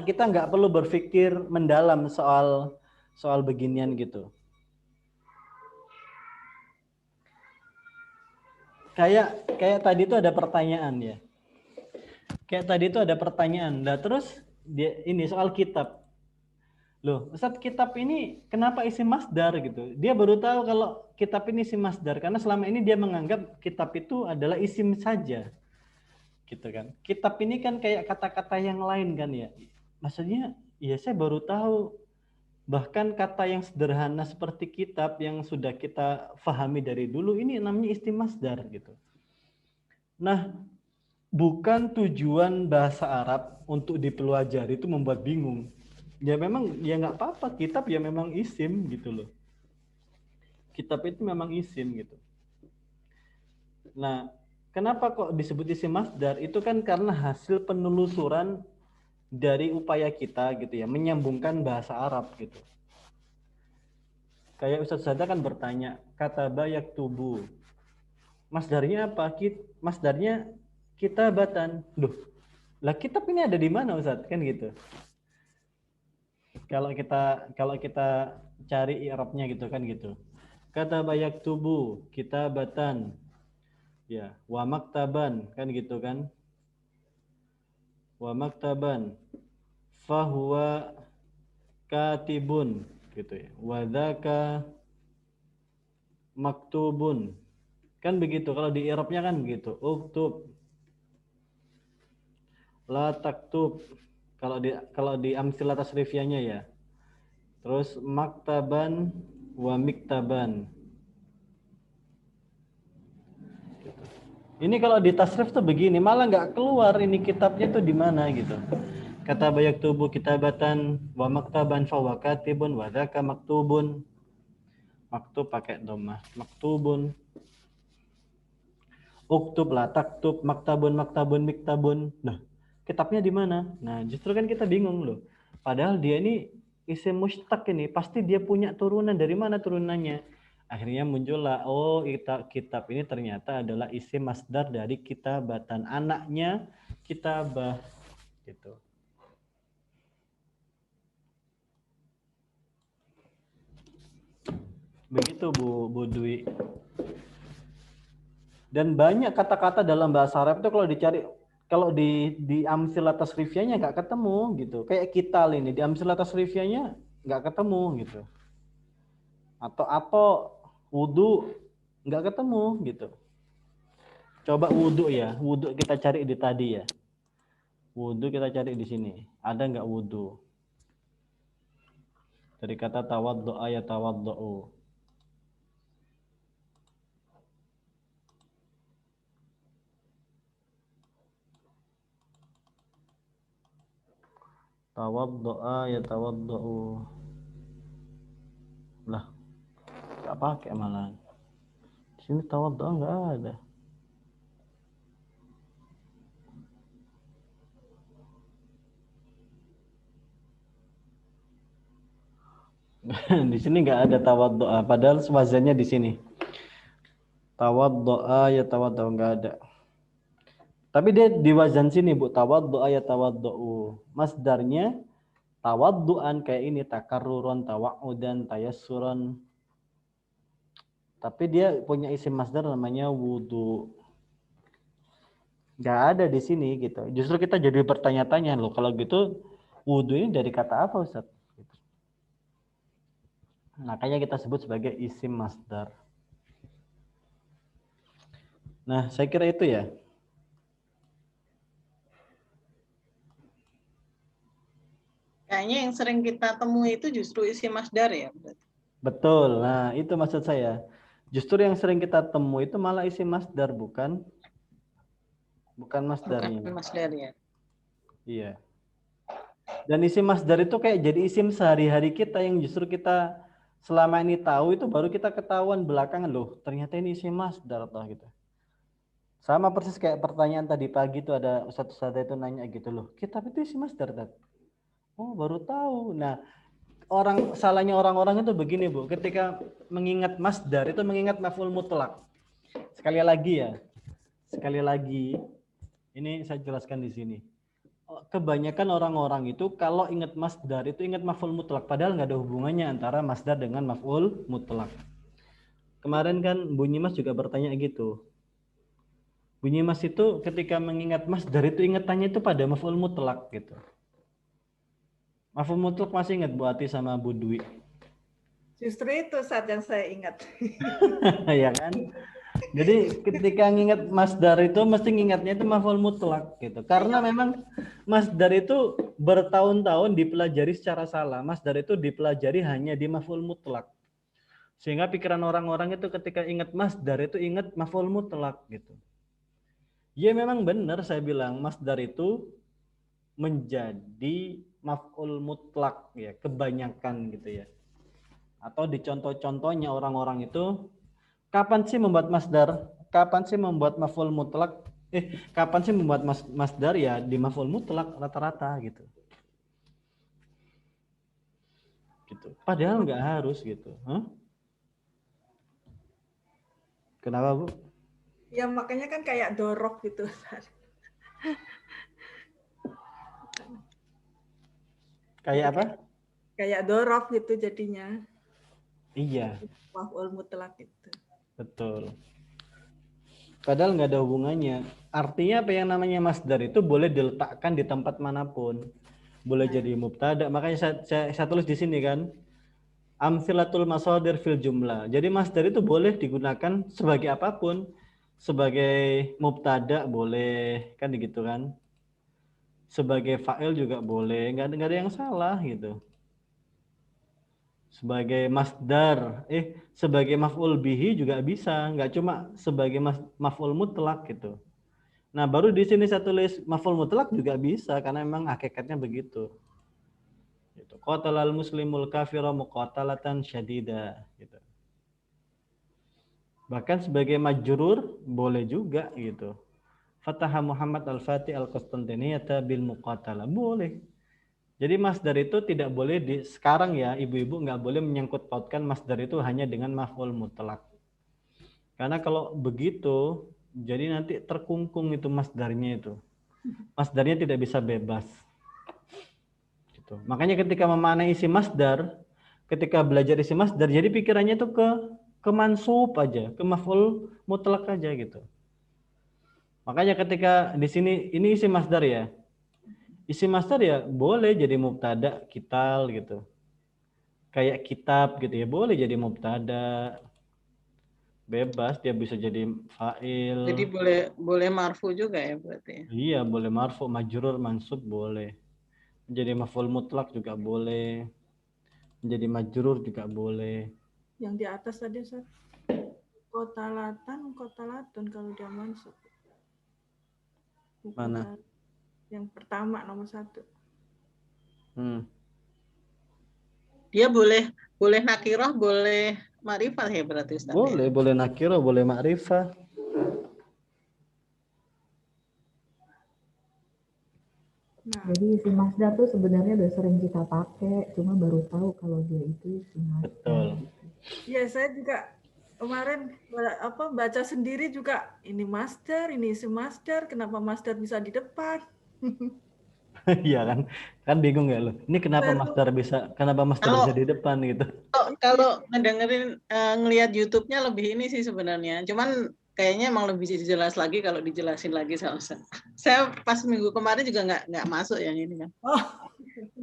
kita nggak perlu berpikir mendalam soal beginian gitu. Kayak tadi itu ada pertanyaan ya. Kayak tadi itu ada pertanyaan. Nah, terus ini soal kitab. Loh, Ustadz, kitab ini kenapa isim masdar gitu? Dia baru tahu kalau kitab ini isim masdar karena selama ini dia menganggap kitab itu adalah isim saja. Gitu kan. Kitab ini kan kayak kata-kata yang lain kan ya. Maksudnya ya saya baru tahu bahkan kata yang sederhana seperti kitab yang sudah kita pahami dari dulu ini namanya isim masdar gitu. Nah, bukan tujuan bahasa Arab untuk dipelajari itu membuat bingung. Ya memang ya nggak apa-apa, kitab ya memang isim gitu loh. Kitab itu memang isim gitu. Nah, kenapa kok disebut isim masdar? Itu kan karena hasil penelusuran dari upaya kita gitu ya, menyambungkan bahasa Arab gitu. Kayak Ustadz Sada kan bertanya, kata bayak tubuh. Masdarnya apa? Masdarnya kitabatan. Duh, lah kitab ini ada di mana Ustadz? Kan gitu. Kalau kita cari i'rabnya gitu kan gitu. Kata bayak tubuh, kitabatan. Ya, wa maktaban kan gitu kan. Wa maktaban. Fahuwa katibun gitu ya. Wa dzaka maktubun. Kan begitu kalau di i'rabnya kan begitu. Uktub. La taktub. Kalau di amsilah tasrifiyahnya ya. Terus maktaban wa miktaban. Ini kalau di tasrif tuh begini, malah nggak keluar ini kitabnya tuh di mana gitu. Kata bayak tubuh kitabatan wa maktaban fa wa katibun wa dzaka maktubun. Maktub pakai dhammah. Maktubun. Uktub la taktub maktabun miktabun. Nah, kitabnya di mana? Nah, justru kan kita bingung loh. Padahal dia ini isim mustaq ini, pasti dia punya turunan. Dari mana turunannya? Akhirnya muncullah, oh kitab ini ternyata adalah isim masdar dari kitabatan, anaknya kitabah gitu. Begitu Bu Dwi. Dan banyak kata-kata dalam bahasa Arab itu kalau di amsilah tasrifiyahnya nggak ketemu gitu. Kayak kital ini di amsilah tasrifiyahnya nggak ketemu gitu. Atau wudu nggak ketemu gitu. Coba wudu ya, wudu kita cari di tadi ya. Wudu kita cari di sini. Ada nggak wudu? Dari kata tawaddu'a ya tawaddu'u. Tawaddu'a ya tawaddu'u. Lah, nggak pakai malah. Di sini tawaddu'a nggak ada. Di sini nggak ada tawaddoa, padahal wazannya di sini. Tawaddoa ya tawaddoa nggak ada. Tapi dia di wazan sini Bu, tawaddoa ya tawaddo'u. Masdarnya tawadduan kayak ini, takarruron, tawa'udan, tayassuran. Tapi dia punya isim masdar namanya wudu. Nggak ada di sini gitu. Justru kita jadi bertanya-tanya loh, kalau gitu wudu ini dari kata apa Ustaz? Gitu. Makanya kita sebut sebagai isim masdar. Nah, saya kira itu ya. Kayaknya yang sering kita temui itu justru isim masdar ya. Betul. Nah, itu maksud saya. Justru yang sering kita temui itu malah isim masdar, bukan Bukan masdarnya. masdar ya. Iya. Dan isim masdar itu kayak jadi isim sehari-hari kita yang justru kita selama ini tahu, itu baru kita ketahuan belakangan loh. Ternyata ini isim masdar atau gitu. Sama persis kayak pertanyaan tadi pagi itu ada ustadz itu nanya gitu loh. Kitab itu isim masdar, Tat. Oh, baru tahu. Nah, salahnya orang-orang itu begini, Bu. Ketika mengingat masdar itu mengingat maf'ul mutlak. Sekali lagi, ini saya jelaskan di sini. Kebanyakan orang-orang itu kalau ingat masdar itu ingat maf'ul mutlak, padahal nggak ada hubungannya antara masdar dengan maf'ul mutlak. Kemarin kan Bunyi Mas juga bertanya gitu. Bunyi Mas itu ketika mengingat masdar itu ingatannya itu pada maf'ul mutlak gitu. Maf'ul mutlak masih ingat Bu Ati sama Bu Dwi? Justru itu saat yang saya ingat. Ya kan? Jadi ketika ngingat masdar itu mesti ngingatnya itu maf'ul mutlak gitu. Karena memang masdar itu bertahun-tahun dipelajari secara salah. Masdar itu dipelajari hanya di maf'ul mutlak. Sehingga pikiran orang-orang itu ketika ingat masdar itu ingat maf'ul mutlak gitu. Ya memang benar saya bilang masdar itu menjadi maf'ul mutlak ya, kebanyakan gitu ya. Atau di contoh-contohnya orang-orang itu kapan sih membuat masdar? Kapan sih membuat maf'ul mutlak? Kapan sih membuat masdar ya di maf'ul mutlak rata-rata gitu. Gitu. Padahal nggak harus gitu. Huh? Kenapa Bu? Ya makanya kan kayak dorok gitu. Kayak apa? Kayak dorok gitu jadinya. Iya. Maf'ul mutlak itu. Betul. Padahal nggak ada hubungannya. Artinya apa yang namanya masdar itu boleh diletakkan di tempat manapun. Boleh jadi mubtada. Makanya saya tulis di sini kan. Amsilatul masadir fil jumlah. Jadi masdar itu boleh digunakan sebagai apapun. Sebagai mubtada boleh. Kan gitu kan. Sebagai fa'il juga boleh. Nggak ada yang salah gitu. Sebagai masdar, sebagai maf'ul bihi juga bisa, nggak cuma sebagai maf'ul mutlak gitu. Nah, baru di sini saya tulis maf'ul mutlak juga bisa karena memang hakikatnya begitu. Gitu. Qatalal muslimul kafira muqatalatan syadida gitu. Bahkan sebagai majrur boleh juga gitu. Fataha Muhammad al-Fatih al-Qastantiniyata bil muqatalah boleh. Jadi masdar itu tidak boleh sekarang ya ibu-ibu nggak boleh menyangkut pautkan masdar itu hanya dengan maf'ul mutlak. Karena kalau begitu jadi nanti terkungkung itu masdarnya itu. Masdarnya tidak bisa bebas. Gitu. Makanya ketika memaknai isi masdar, ketika belajar isi masdar jadi pikirannya itu ke mansub aja, ke maf'ul mutlak aja gitu. Makanya ketika di sini ini isi masdar ya. Isi masdar ya boleh jadi mubtada, kital gitu. Kayak kitab gitu ya, boleh jadi mubtada. Bebas, dia bisa jadi fa'il. Jadi boleh marfu juga ya berarti. Iya, boleh marfu, majrur, mansub boleh. Menjadi maf'ul mutlak juga boleh. Menjadi majrur juga boleh. Yang di atas tadi Ustaz. Kotalatun kalau dia mansub. Mana? Yang pertama nomor 1. Dia boleh nakirah, boleh ma'rifah ya berarti Ustaz. Boleh nakirah, boleh ma'rifah. Nah, Jadi isim masdar tuh sebenarnya udah sering kita pakai, cuma baru tahu kalau dia itu isim masdar. Betul. ya saya juga kemarin baca sendiri juga ini master, ini isim master, kenapa master bisa di depan? Iya kan? Kan bingung ya lo. Ini Baru kenapa Masdar Kalau bisa di depan gitu. kalau ngedengerin ngelihat YouTube-nya lebih ini sih sebenarnya. Cuman kayaknya emang lebih jelas lagi kalau dijelasin lagi sama saya. Saya pas minggu kemarin juga nggak masuk yang ini kan. oh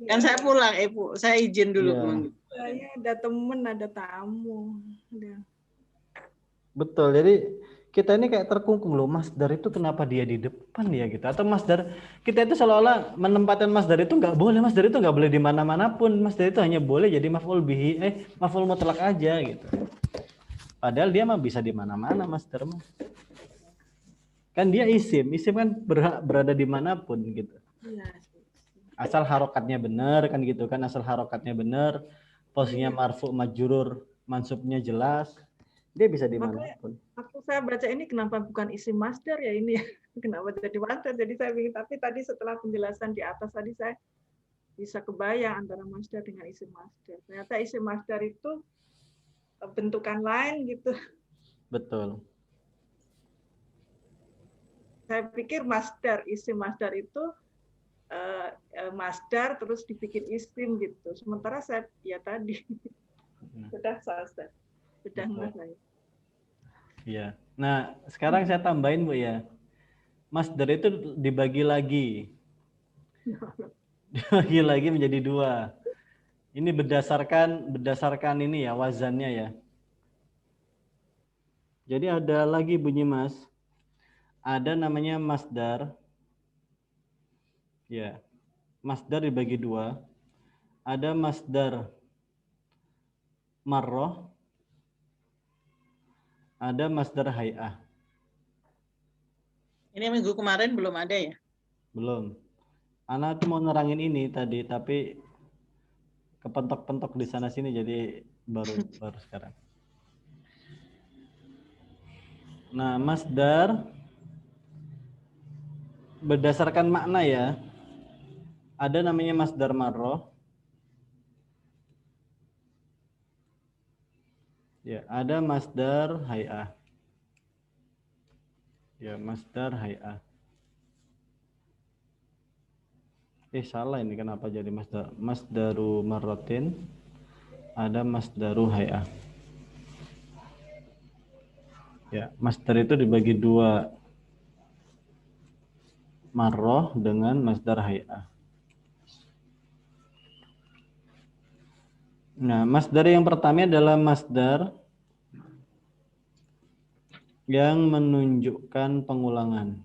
Kan ya, saya pulang, saya izin dulu Iya. kemang. saya ada temen, ada tamu. Udah. Betul. Jadi kita ini kayak terkungkung loh, Masdar itu kenapa dia di depan ya gitu. Atau Masdar kita itu seolah-olah menempatkan Masdar itu nggak boleh. Masdar itu nggak boleh di mana-mana pun. Masdar itu hanya boleh jadi maf'ul bihi, maf'ul mutlak aja gitu. Padahal dia mah bisa di mana-mana Masdar mah. Kan dia isim kan berhak berada dimanapun gitu. Iya. Asal harokatnya benar kan gitu kan, asal harokatnya benar, posisinya marfu majrur mansubnya jelas, dia bisa Makanya dimanapun. waktu saya baca ini kenapa bukan isim masdar ya ini ya? Kenapa jadi masdar? Jadi saya bingung. Tapi tadi setelah penjelasan di atas tadi saya bisa kebayang antara masdar dengan isim masdar. Ternyata isim masdar itu bentukan lain gitu. Betul. Saya pikir masdar, isim masdar itu masdar terus dibikin isim gitu. Sementara saya ya tadi sudah selesai. Sudah nggak saya. Iya. Nah, sekarang saya tambahin Bu ya. Masdar itu dibagi lagi. Dibagi lagi menjadi dua. Ini berdasarkan ini ya, wazannya ya. Jadi ada lagi bunyi Mas. Ada namanya masdar. Ya. Masdar dibagi dua. Ada masdar marroh, ada masdar hay'ah. Ini minggu kemarin belum ada ya? Belum. Ana tuh mau nerangin ini tadi, tapi kepentok-pentok di sana sini jadi baru sekarang. Nah, masdar berdasarkan makna ya. Ada namanya masdar marroh. Ya, ada masdar hay'ah. Ya, masdar hay'ah. Salah ini kenapa jadi masdaru marrotin? Ada masdaru hay'ah. Ya, masdar itu dibagi dua. Marroh dengan masdar hay'ah. Nah, masdar yang pertama adalah masdar yang menunjukkan pengulangan.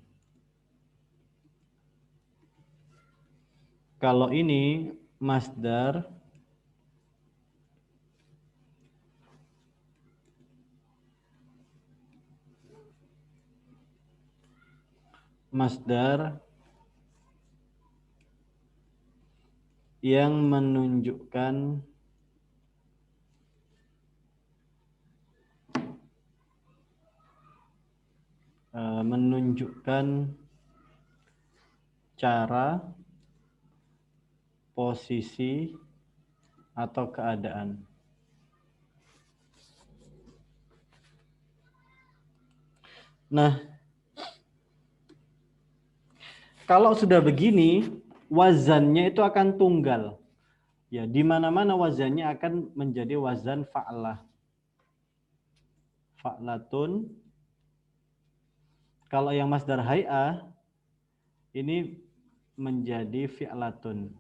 Kalau ini masdar yang menunjukkan cara, posisi, atau keadaan. Nah, kalau sudah begini, wazannya itu akan tunggal. Ya, di mana-mana wazannya akan menjadi wazan fa'lah. Fa'latun. Kalau yang masdar hay'ah ini menjadi fi'latun.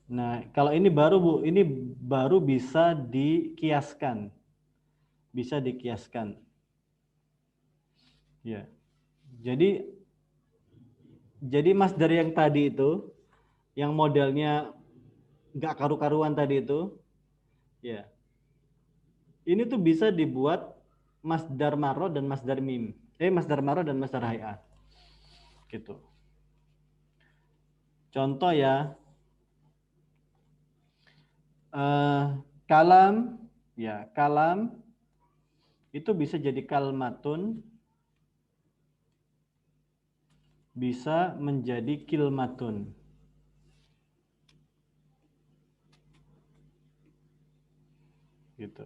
Nah, kalau ini baru Bu, ini baru bisa dikiaskan. Bisa dikiaskan. Ya. Jadi masdar yang tadi itu, yang modelnya nggak karu-karuan tadi itu, ya. Ini tuh bisa dibuat masdar marro dan masdar mim. Masdar marro dan masdar hay'ah. Gitu. Contoh ya, kalam, ya kalam itu bisa jadi kalmatun, bisa menjadi kilmatun. Gitu.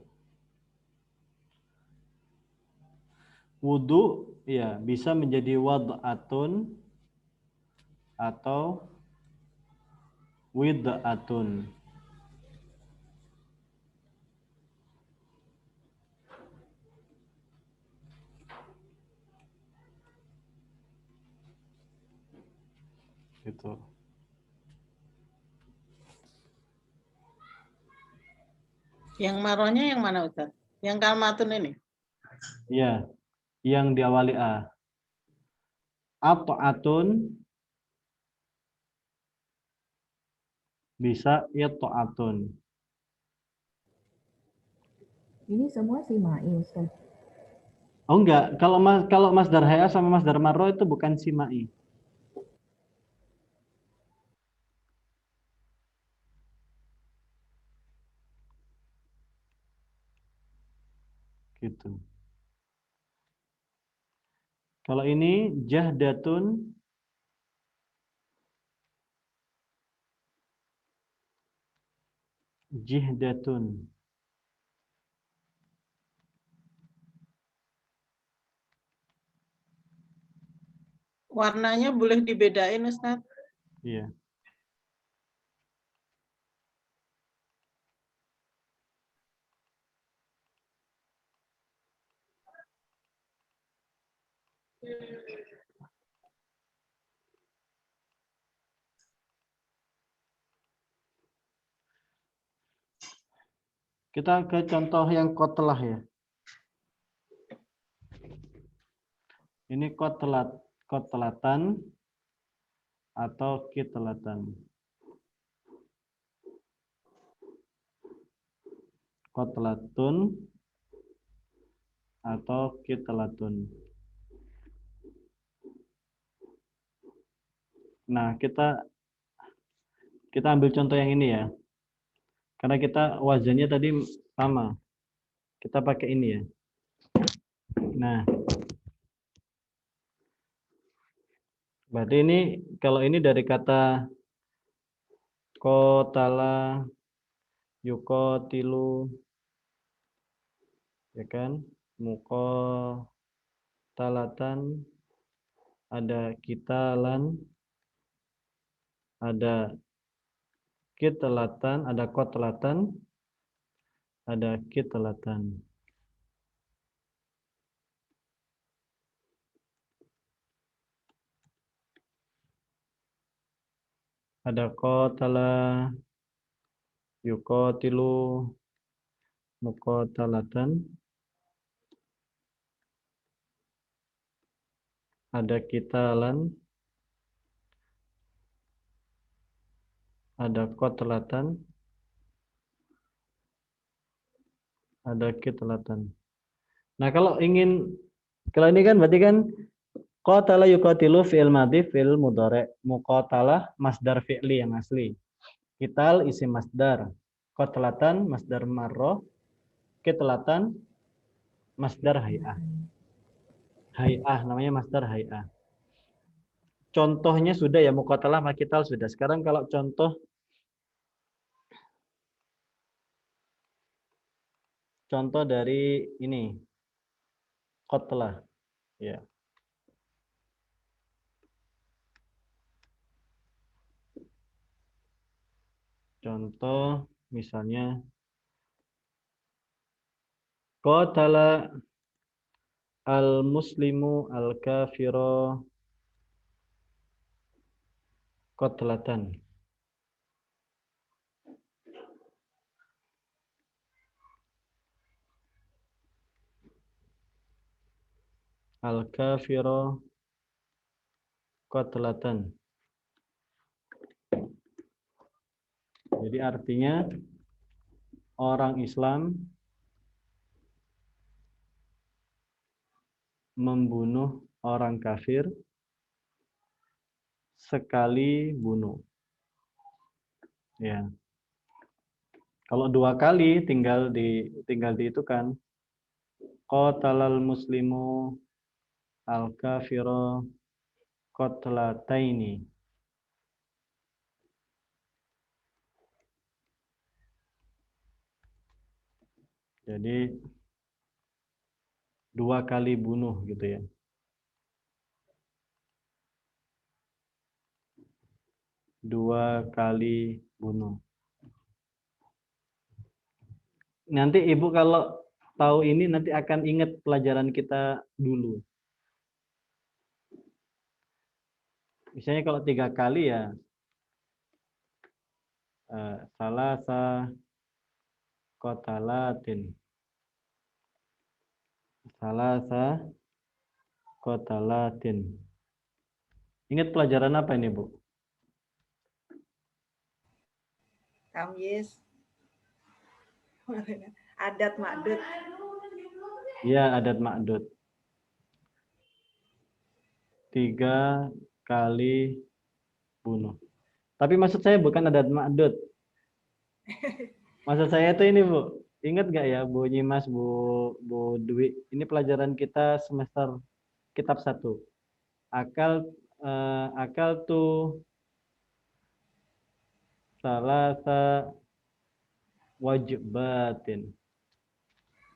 Wudu ya bisa menjadi wad'atun atau wid'atun. Gitu. Yang marohnya yang mana Ustaz? Yang kalmatun ini? Ya, yang diawali a. Ata'atun bisa yata'atun. Ini semua simai, Ustaz. Oh enggak, kalau masdar hay'a sama masdar marro itu bukan simai. Gitu. Kalau ini jahdatun jihdatun. Warnanya boleh dibedain Ustaz? Iya. Kita ke contoh yang kotelah ya. Ini kotelatan atau kitelatan. Kotelatun atau kitelatun. Nah, kita ambil contoh yang ini ya. Karena kita wazannya tadi sama. Kita pakai ini ya. Nah, berarti ini kalau ini dari kata kotala, yukotilu, ya kan? Mukotalatan, ada kitalan, ada kitelatan, ada kotelatan, ada kitelatan. Ada kotala, yukotilu, mukotalatan, ada kitalan, ada kotelatan, ada kitelatan. Nah, kalau ini kan berarti kan qatala yuqatilu fi'il madhi fi'il mudhari', muqatalah masdar fi'li yang asli. Qital isim masdar. Qatlatan masdar marrah, qitlatan masdar hay'ah. Hay'ah namanya masdar hay'ah. Contohnya sudah ya, muqatalah sama qital sudah. Sekarang kalau contoh dari ini qatlah ya. Contoh misalnya qatala al-muslimu al-kafira qatlatan. Al-kafira qatlatan. Jadi artinya orang Islam membunuh orang kafir sekali bunuh. Ya. Kalau 2 kali tinggal di itu kan. Qatalal muslimu al-kafira qatlataini. Jadi 2 kali bunuh gitu ya. Dua kali bunuh. Nanti Ibu kalau tahu ini nanti akan ingat pelajaran kita dulu. Misalnya kalau 3 kali ya salasa qatalatin. Salasa qatalatin. Ingat pelajaran apa ini, Bu? Tamyiz. Adat ma'dud. Ya, adat ma'dud. 3 kali bunuh. Tapi maksud saya bukan adat ma'dud. Maksud saya itu ini, Bu. Ingat nggak ya, Bu Nyimas, Bu Dwi? Ini pelajaran kita semester kitab 1. Akal tuh salasa wajibatin.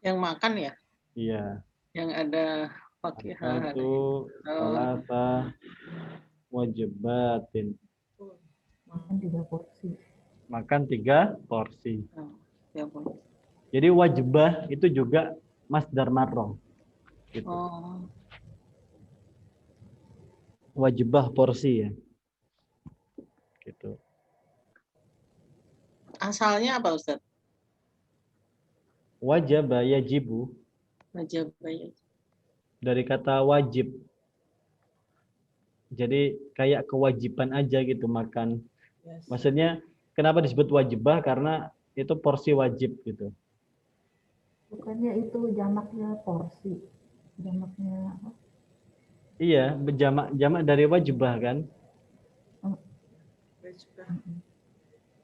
Yang makan ya? Iya. Yang ada Akal fakihah. tuh salasa wajibatin. Makan 3 porsi. Makan 3 porsi. Ya, Bu. Jadi wajibah itu juga masdar marroh. Gitu. Oh, Wajibah porsi ya. Gitu. asalnya apa, Ustaz? Wajibah yajibu Wajib bayar. dari kata wajib. Jadi kayak kewajiban aja gitu makan. Yes. Maksudnya kenapa disebut wajibah? Karena itu porsi wajib gitu. Bukannya itu jamaknya porsi. Jamaknya apa? Iya, jamak dari wajibah kan?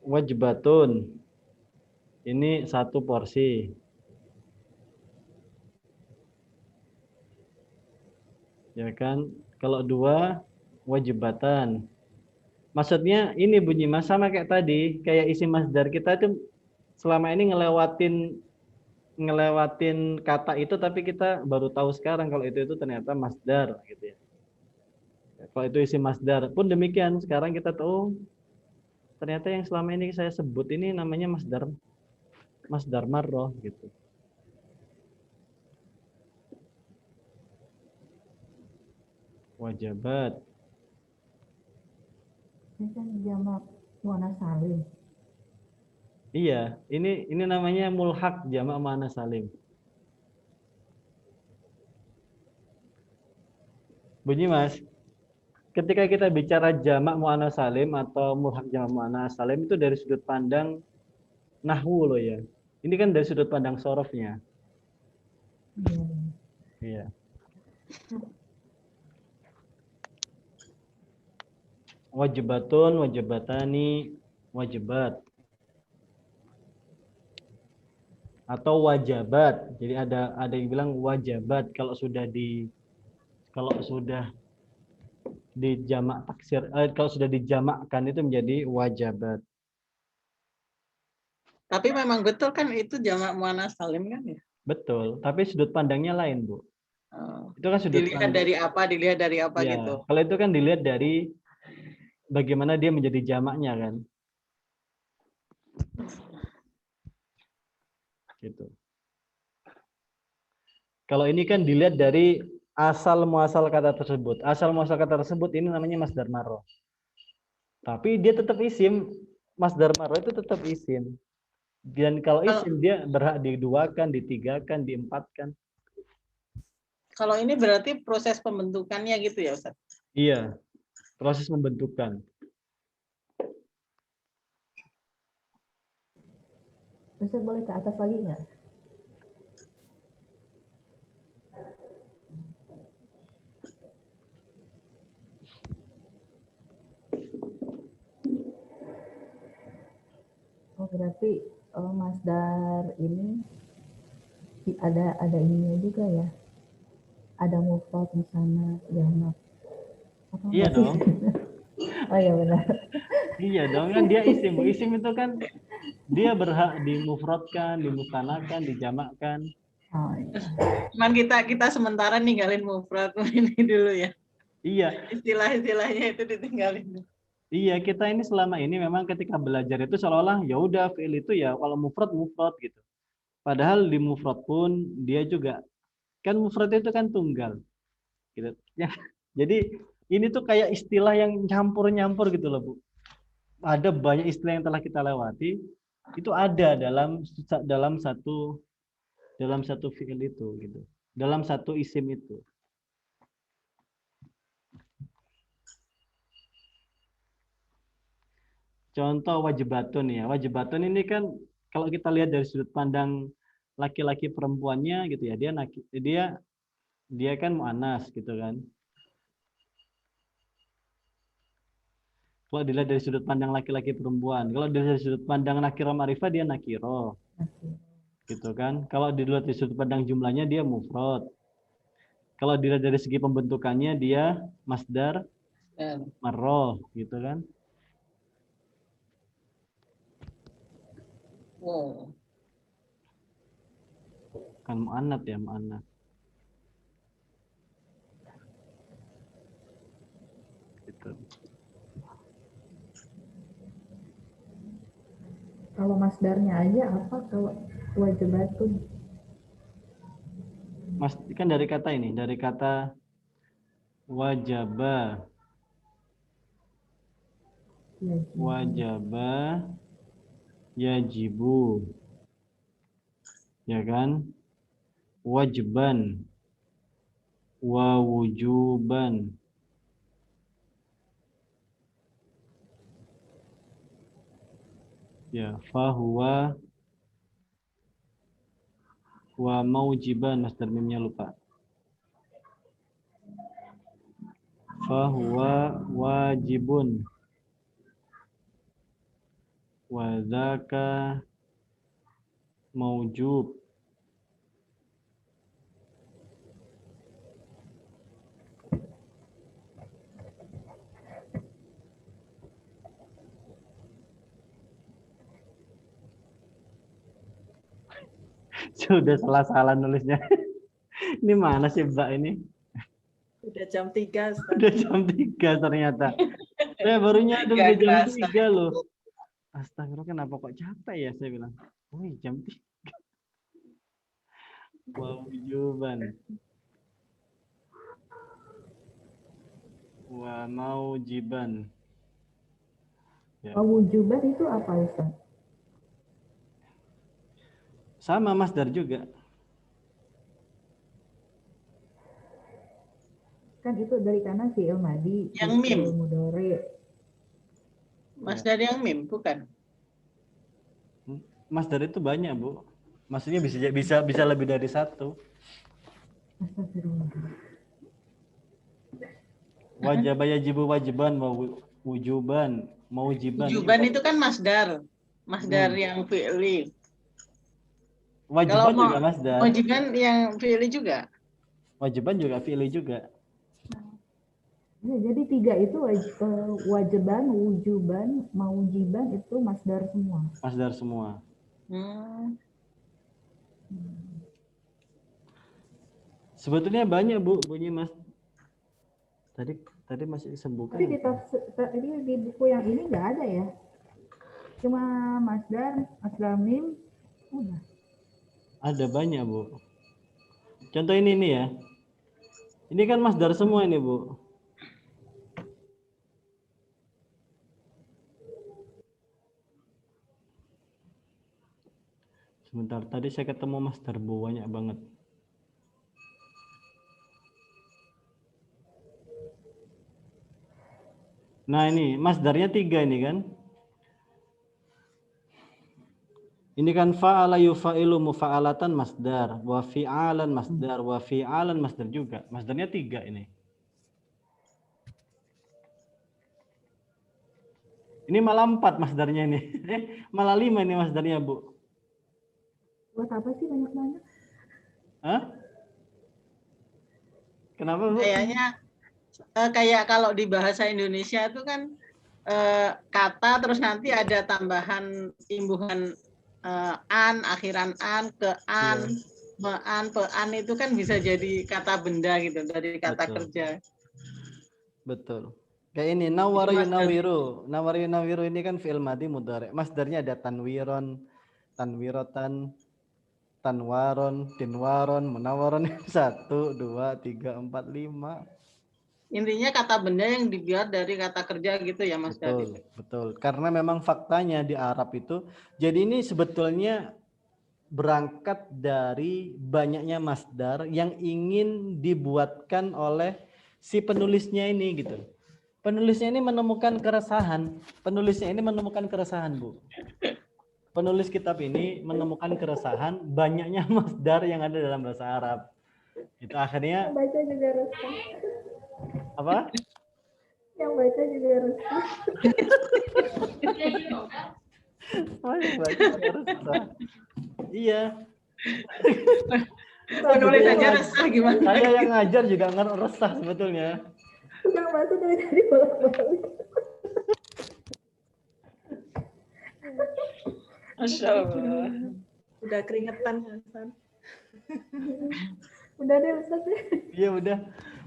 Wajibatun. Ini 1 porsi. Ya kan? Kalau 2 wajibatan. Maksudnya ini bunyi mas sama kayak tadi, kayak isi masdar kita itu selama ini ngelewatin kata itu, tapi kita baru tahu sekarang kalau itu ternyata masdar gitu ya. Kalau itu isi masdar pun demikian, sekarang kita tahu ternyata yang selama ini saya sebut ini namanya masdar marroh gitu. Wajibat. Ini kan jamak muannas salim. Iya, ini namanya mulhaq jamak muannas salim. Bunyi mas, ketika kita bicara jamak muannas salim atau mulhaq jamak muannas salim itu dari sudut pandang nahwu loh ya. Ini kan dari sudut pandang sorofnya. Iya. Wajibatun, wajibatani, wajibat. Atau wajabat. Jadi ada yang bilang wajabat kalau sudah dijamak taksir, kalau sudah dijamakkan itu menjadi wajabat. Tapi memang betul kan itu jamak muannas salim kan ya? Betul, tapi sudut pandangnya lain, Bu. Oh, Itu kan sudut dilihat dari apa ya, gitu. kalau itu kan dilihat dari bagaimana dia menjadi jamaknya kan. Gitu. Kalau ini kan dilihat dari asal muasal kata tersebut. Asal muasal kata tersebut ini namanya masdar marroh. Tapi dia tetap isim. Masdar marroh itu tetap isim. Dan kalau isim dia berhak diduakan, ditigakan, diempatkan. Kalau ini berarti proses pembentukannya gitu ya, Ustaz? Iya, proses pembentukan. Ustaz boleh ke atas lagi nggak? Oh berarti masdar ini ada ininya juga ya? Ada mufrad di sana, jamak. Apa Iya enggak sih? dong. Oh iya benar. Iya dong, kan dia isim. Bu. Isim itu kan dia berhak dimufradkan, dimutanakan, dijamakkan. Oh iya. Cuman kita sementara ninggalin mufrad ini dulu ya. Iya, Istilah-istilahnya itu ditinggalin. iya, kita ini selama ini memang ketika belajar itu seolah-olah ya udah fiil itu ya kalau mufrad mufrad gitu. Padahal di mufrad pun dia juga kan mufrad itu kan tunggal gitu. Ya. Jadi ini tuh kayak istilah yang nyampur-nyampur gitu loh, Bu. Ada banyak istilah yang telah kita lewati itu ada dalam satu fiil itu gitu. Dalam satu isim itu. Contoh wajibatun ya. Wajibatun ini kan kalau kita lihat dari sudut pandang laki-laki perempuannya gitu ya. Dia kan muannas gitu kan. Kalau dilihat dari sudut pandang laki-laki perempuan, kalau dilihat dari sudut pandang nakiro ma'rifah dia nakiro gitu kan. Kalau dilihat dari sudut pandang jumlahnya dia mufrad. Kalau dilihat dari segi pembentukannya dia masdar marroh gitu kan. Wow. Kan muannat ya, muannat. Gitu. Kalau masdarnya aja apa kalau wajibatun? Mas kan dari kata ini, dari kata wajaba, Ya, wajaba, yajibu, ya kan? Wajban, wawujuban. Ya, fahuwa wa maujiban, masdar mimnya lupa. Fahuwa wajibun. Wa dzaka maujub. Sudah salah-salah nulisnya. Ini mana sih Mbak ini? Udah jam 3, Ustaz. Udah jam 3 ternyata. Saya baru nyadar udah Gak jam kerasa. 3 loh. Astagfirullah, kenapa kok capek ya saya bilang. Wih, jam 3. Wawujuban. Wa maujiban. Ya. wujuban itu apa Ustaz? Sama masdar juga. Kan itu dari kanan fi'il madi, Yang fi'il mim. mudhari. Mas dari yang mim, bukan? Masdar itu banyak, Bu. Maksudnya bisa lebih dari satu. Astagfirullah. Wajib yajibu wajiban wujuban maujiban. Ujuban itu kan masdar. Masdar yang fi'li. Wajiban Kalau juga masdar. wajiban yang fi'li juga. Wajiban juga fi'li juga. Ya, jadi 3 itu wajiban, wujuban, maujiban itu masdar semua. Masdar semua. Sebetulnya banyak, Bu, bunyi mas. Tadi masih disembuhkan. Tapi di buku yang ini nggak ada ya. Cuma masdar mim, udah. Ada banyak, Bu. Contoh ini nih ya. Ini kan masdar semua ini, Bu. Sebentar, tadi saya ketemu masdar, Bu, banyak banget. Nah ini, masdarnya 3 ini kan. Ini kan fa'ala yufa'ilu mufa'alatan masdar, wa fi'alan masdar, wa fi'alan masdar juga. Masdarnya 3 ini. Ini malah 4 masdarnya ini. Malah 5 ini masdarnya, Bu. Buat apa sih banyak-banyak? Hah? Kenapa, Bu? Kayaknya kayak kalau di bahasa Indonesia itu kan kata terus nanti ada tambahan imbuhan an, akhiran an, ke an, mean, pean itu kan bisa jadi kata benda gitu dari kata Betul. kerja. Betul. Kayak ini nawara Itu masdar. yunawiru. Nawara yunawiru ini kan fi'il madhi mudhari. Masdarnya ada tanwiron, tanwirotan, tanwaron, tinwaron, munawaron. 1, 2, 3, 4, 5. Intinya kata benda yang dibuat dari kata kerja gitu ya Mas Dadi. Betul, betul. Karena memang faktanya di Arab itu, jadi ini sebetulnya berangkat dari banyaknya masdar yang ingin dibuatkan oleh si penulisnya ini gitu. Penulisnya ini menemukan keresahan. Penulisnya ini menemukan keresahan, Bu. Penulis kitab ini menemukan keresahan banyaknya masdar yang ada dalam bahasa Arab. Itu akhirnya Baca juga resah. apa? Yang baca juga resah. Iya. Penulis aja resah gimana? Saya yang ngajar juga resah sebetulnya. Yang baca dari tadi bolak-balik. Masya Allah. Udah keringetan Hasan. Udah deh Ustaz ya. Iya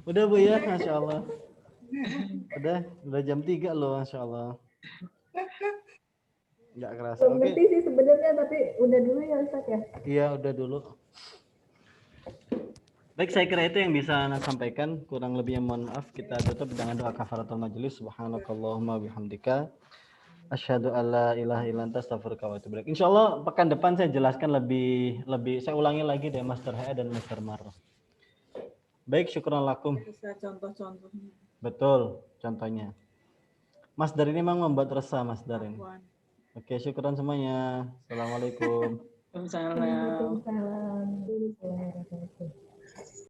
udah Bu ya, Masya Allah. Udah jam 3 loh, Masya Allah. Nggak kerasa. Belum Oke. ngerti sih sebenarnya, tapi udah dulu ya Ustaz ya. Iya udah dulu. Baik, saya kira itu yang bisa Ana sampaikan. Kurang lebihnya mohon maaf. Kita tutup dengan doa kafaratul majelis. Subhanakallahumma bihamdika. Asyhadu alla ilaha illa anta astaghfiruka wa atubu ilaik. Insyaallah pekan depan saya jelaskan lebih saya ulangi lagi dari Master H dan Master Mar. Baik, syukran lakum. Bisa contoh-contohnya. Betul, contohnya. Masdar ini memang membuat resah Masdar ini. Afwan. Oke, syukran semuanya. Assalamualaikum. Waalaikumsalam. Waalaikumsalam.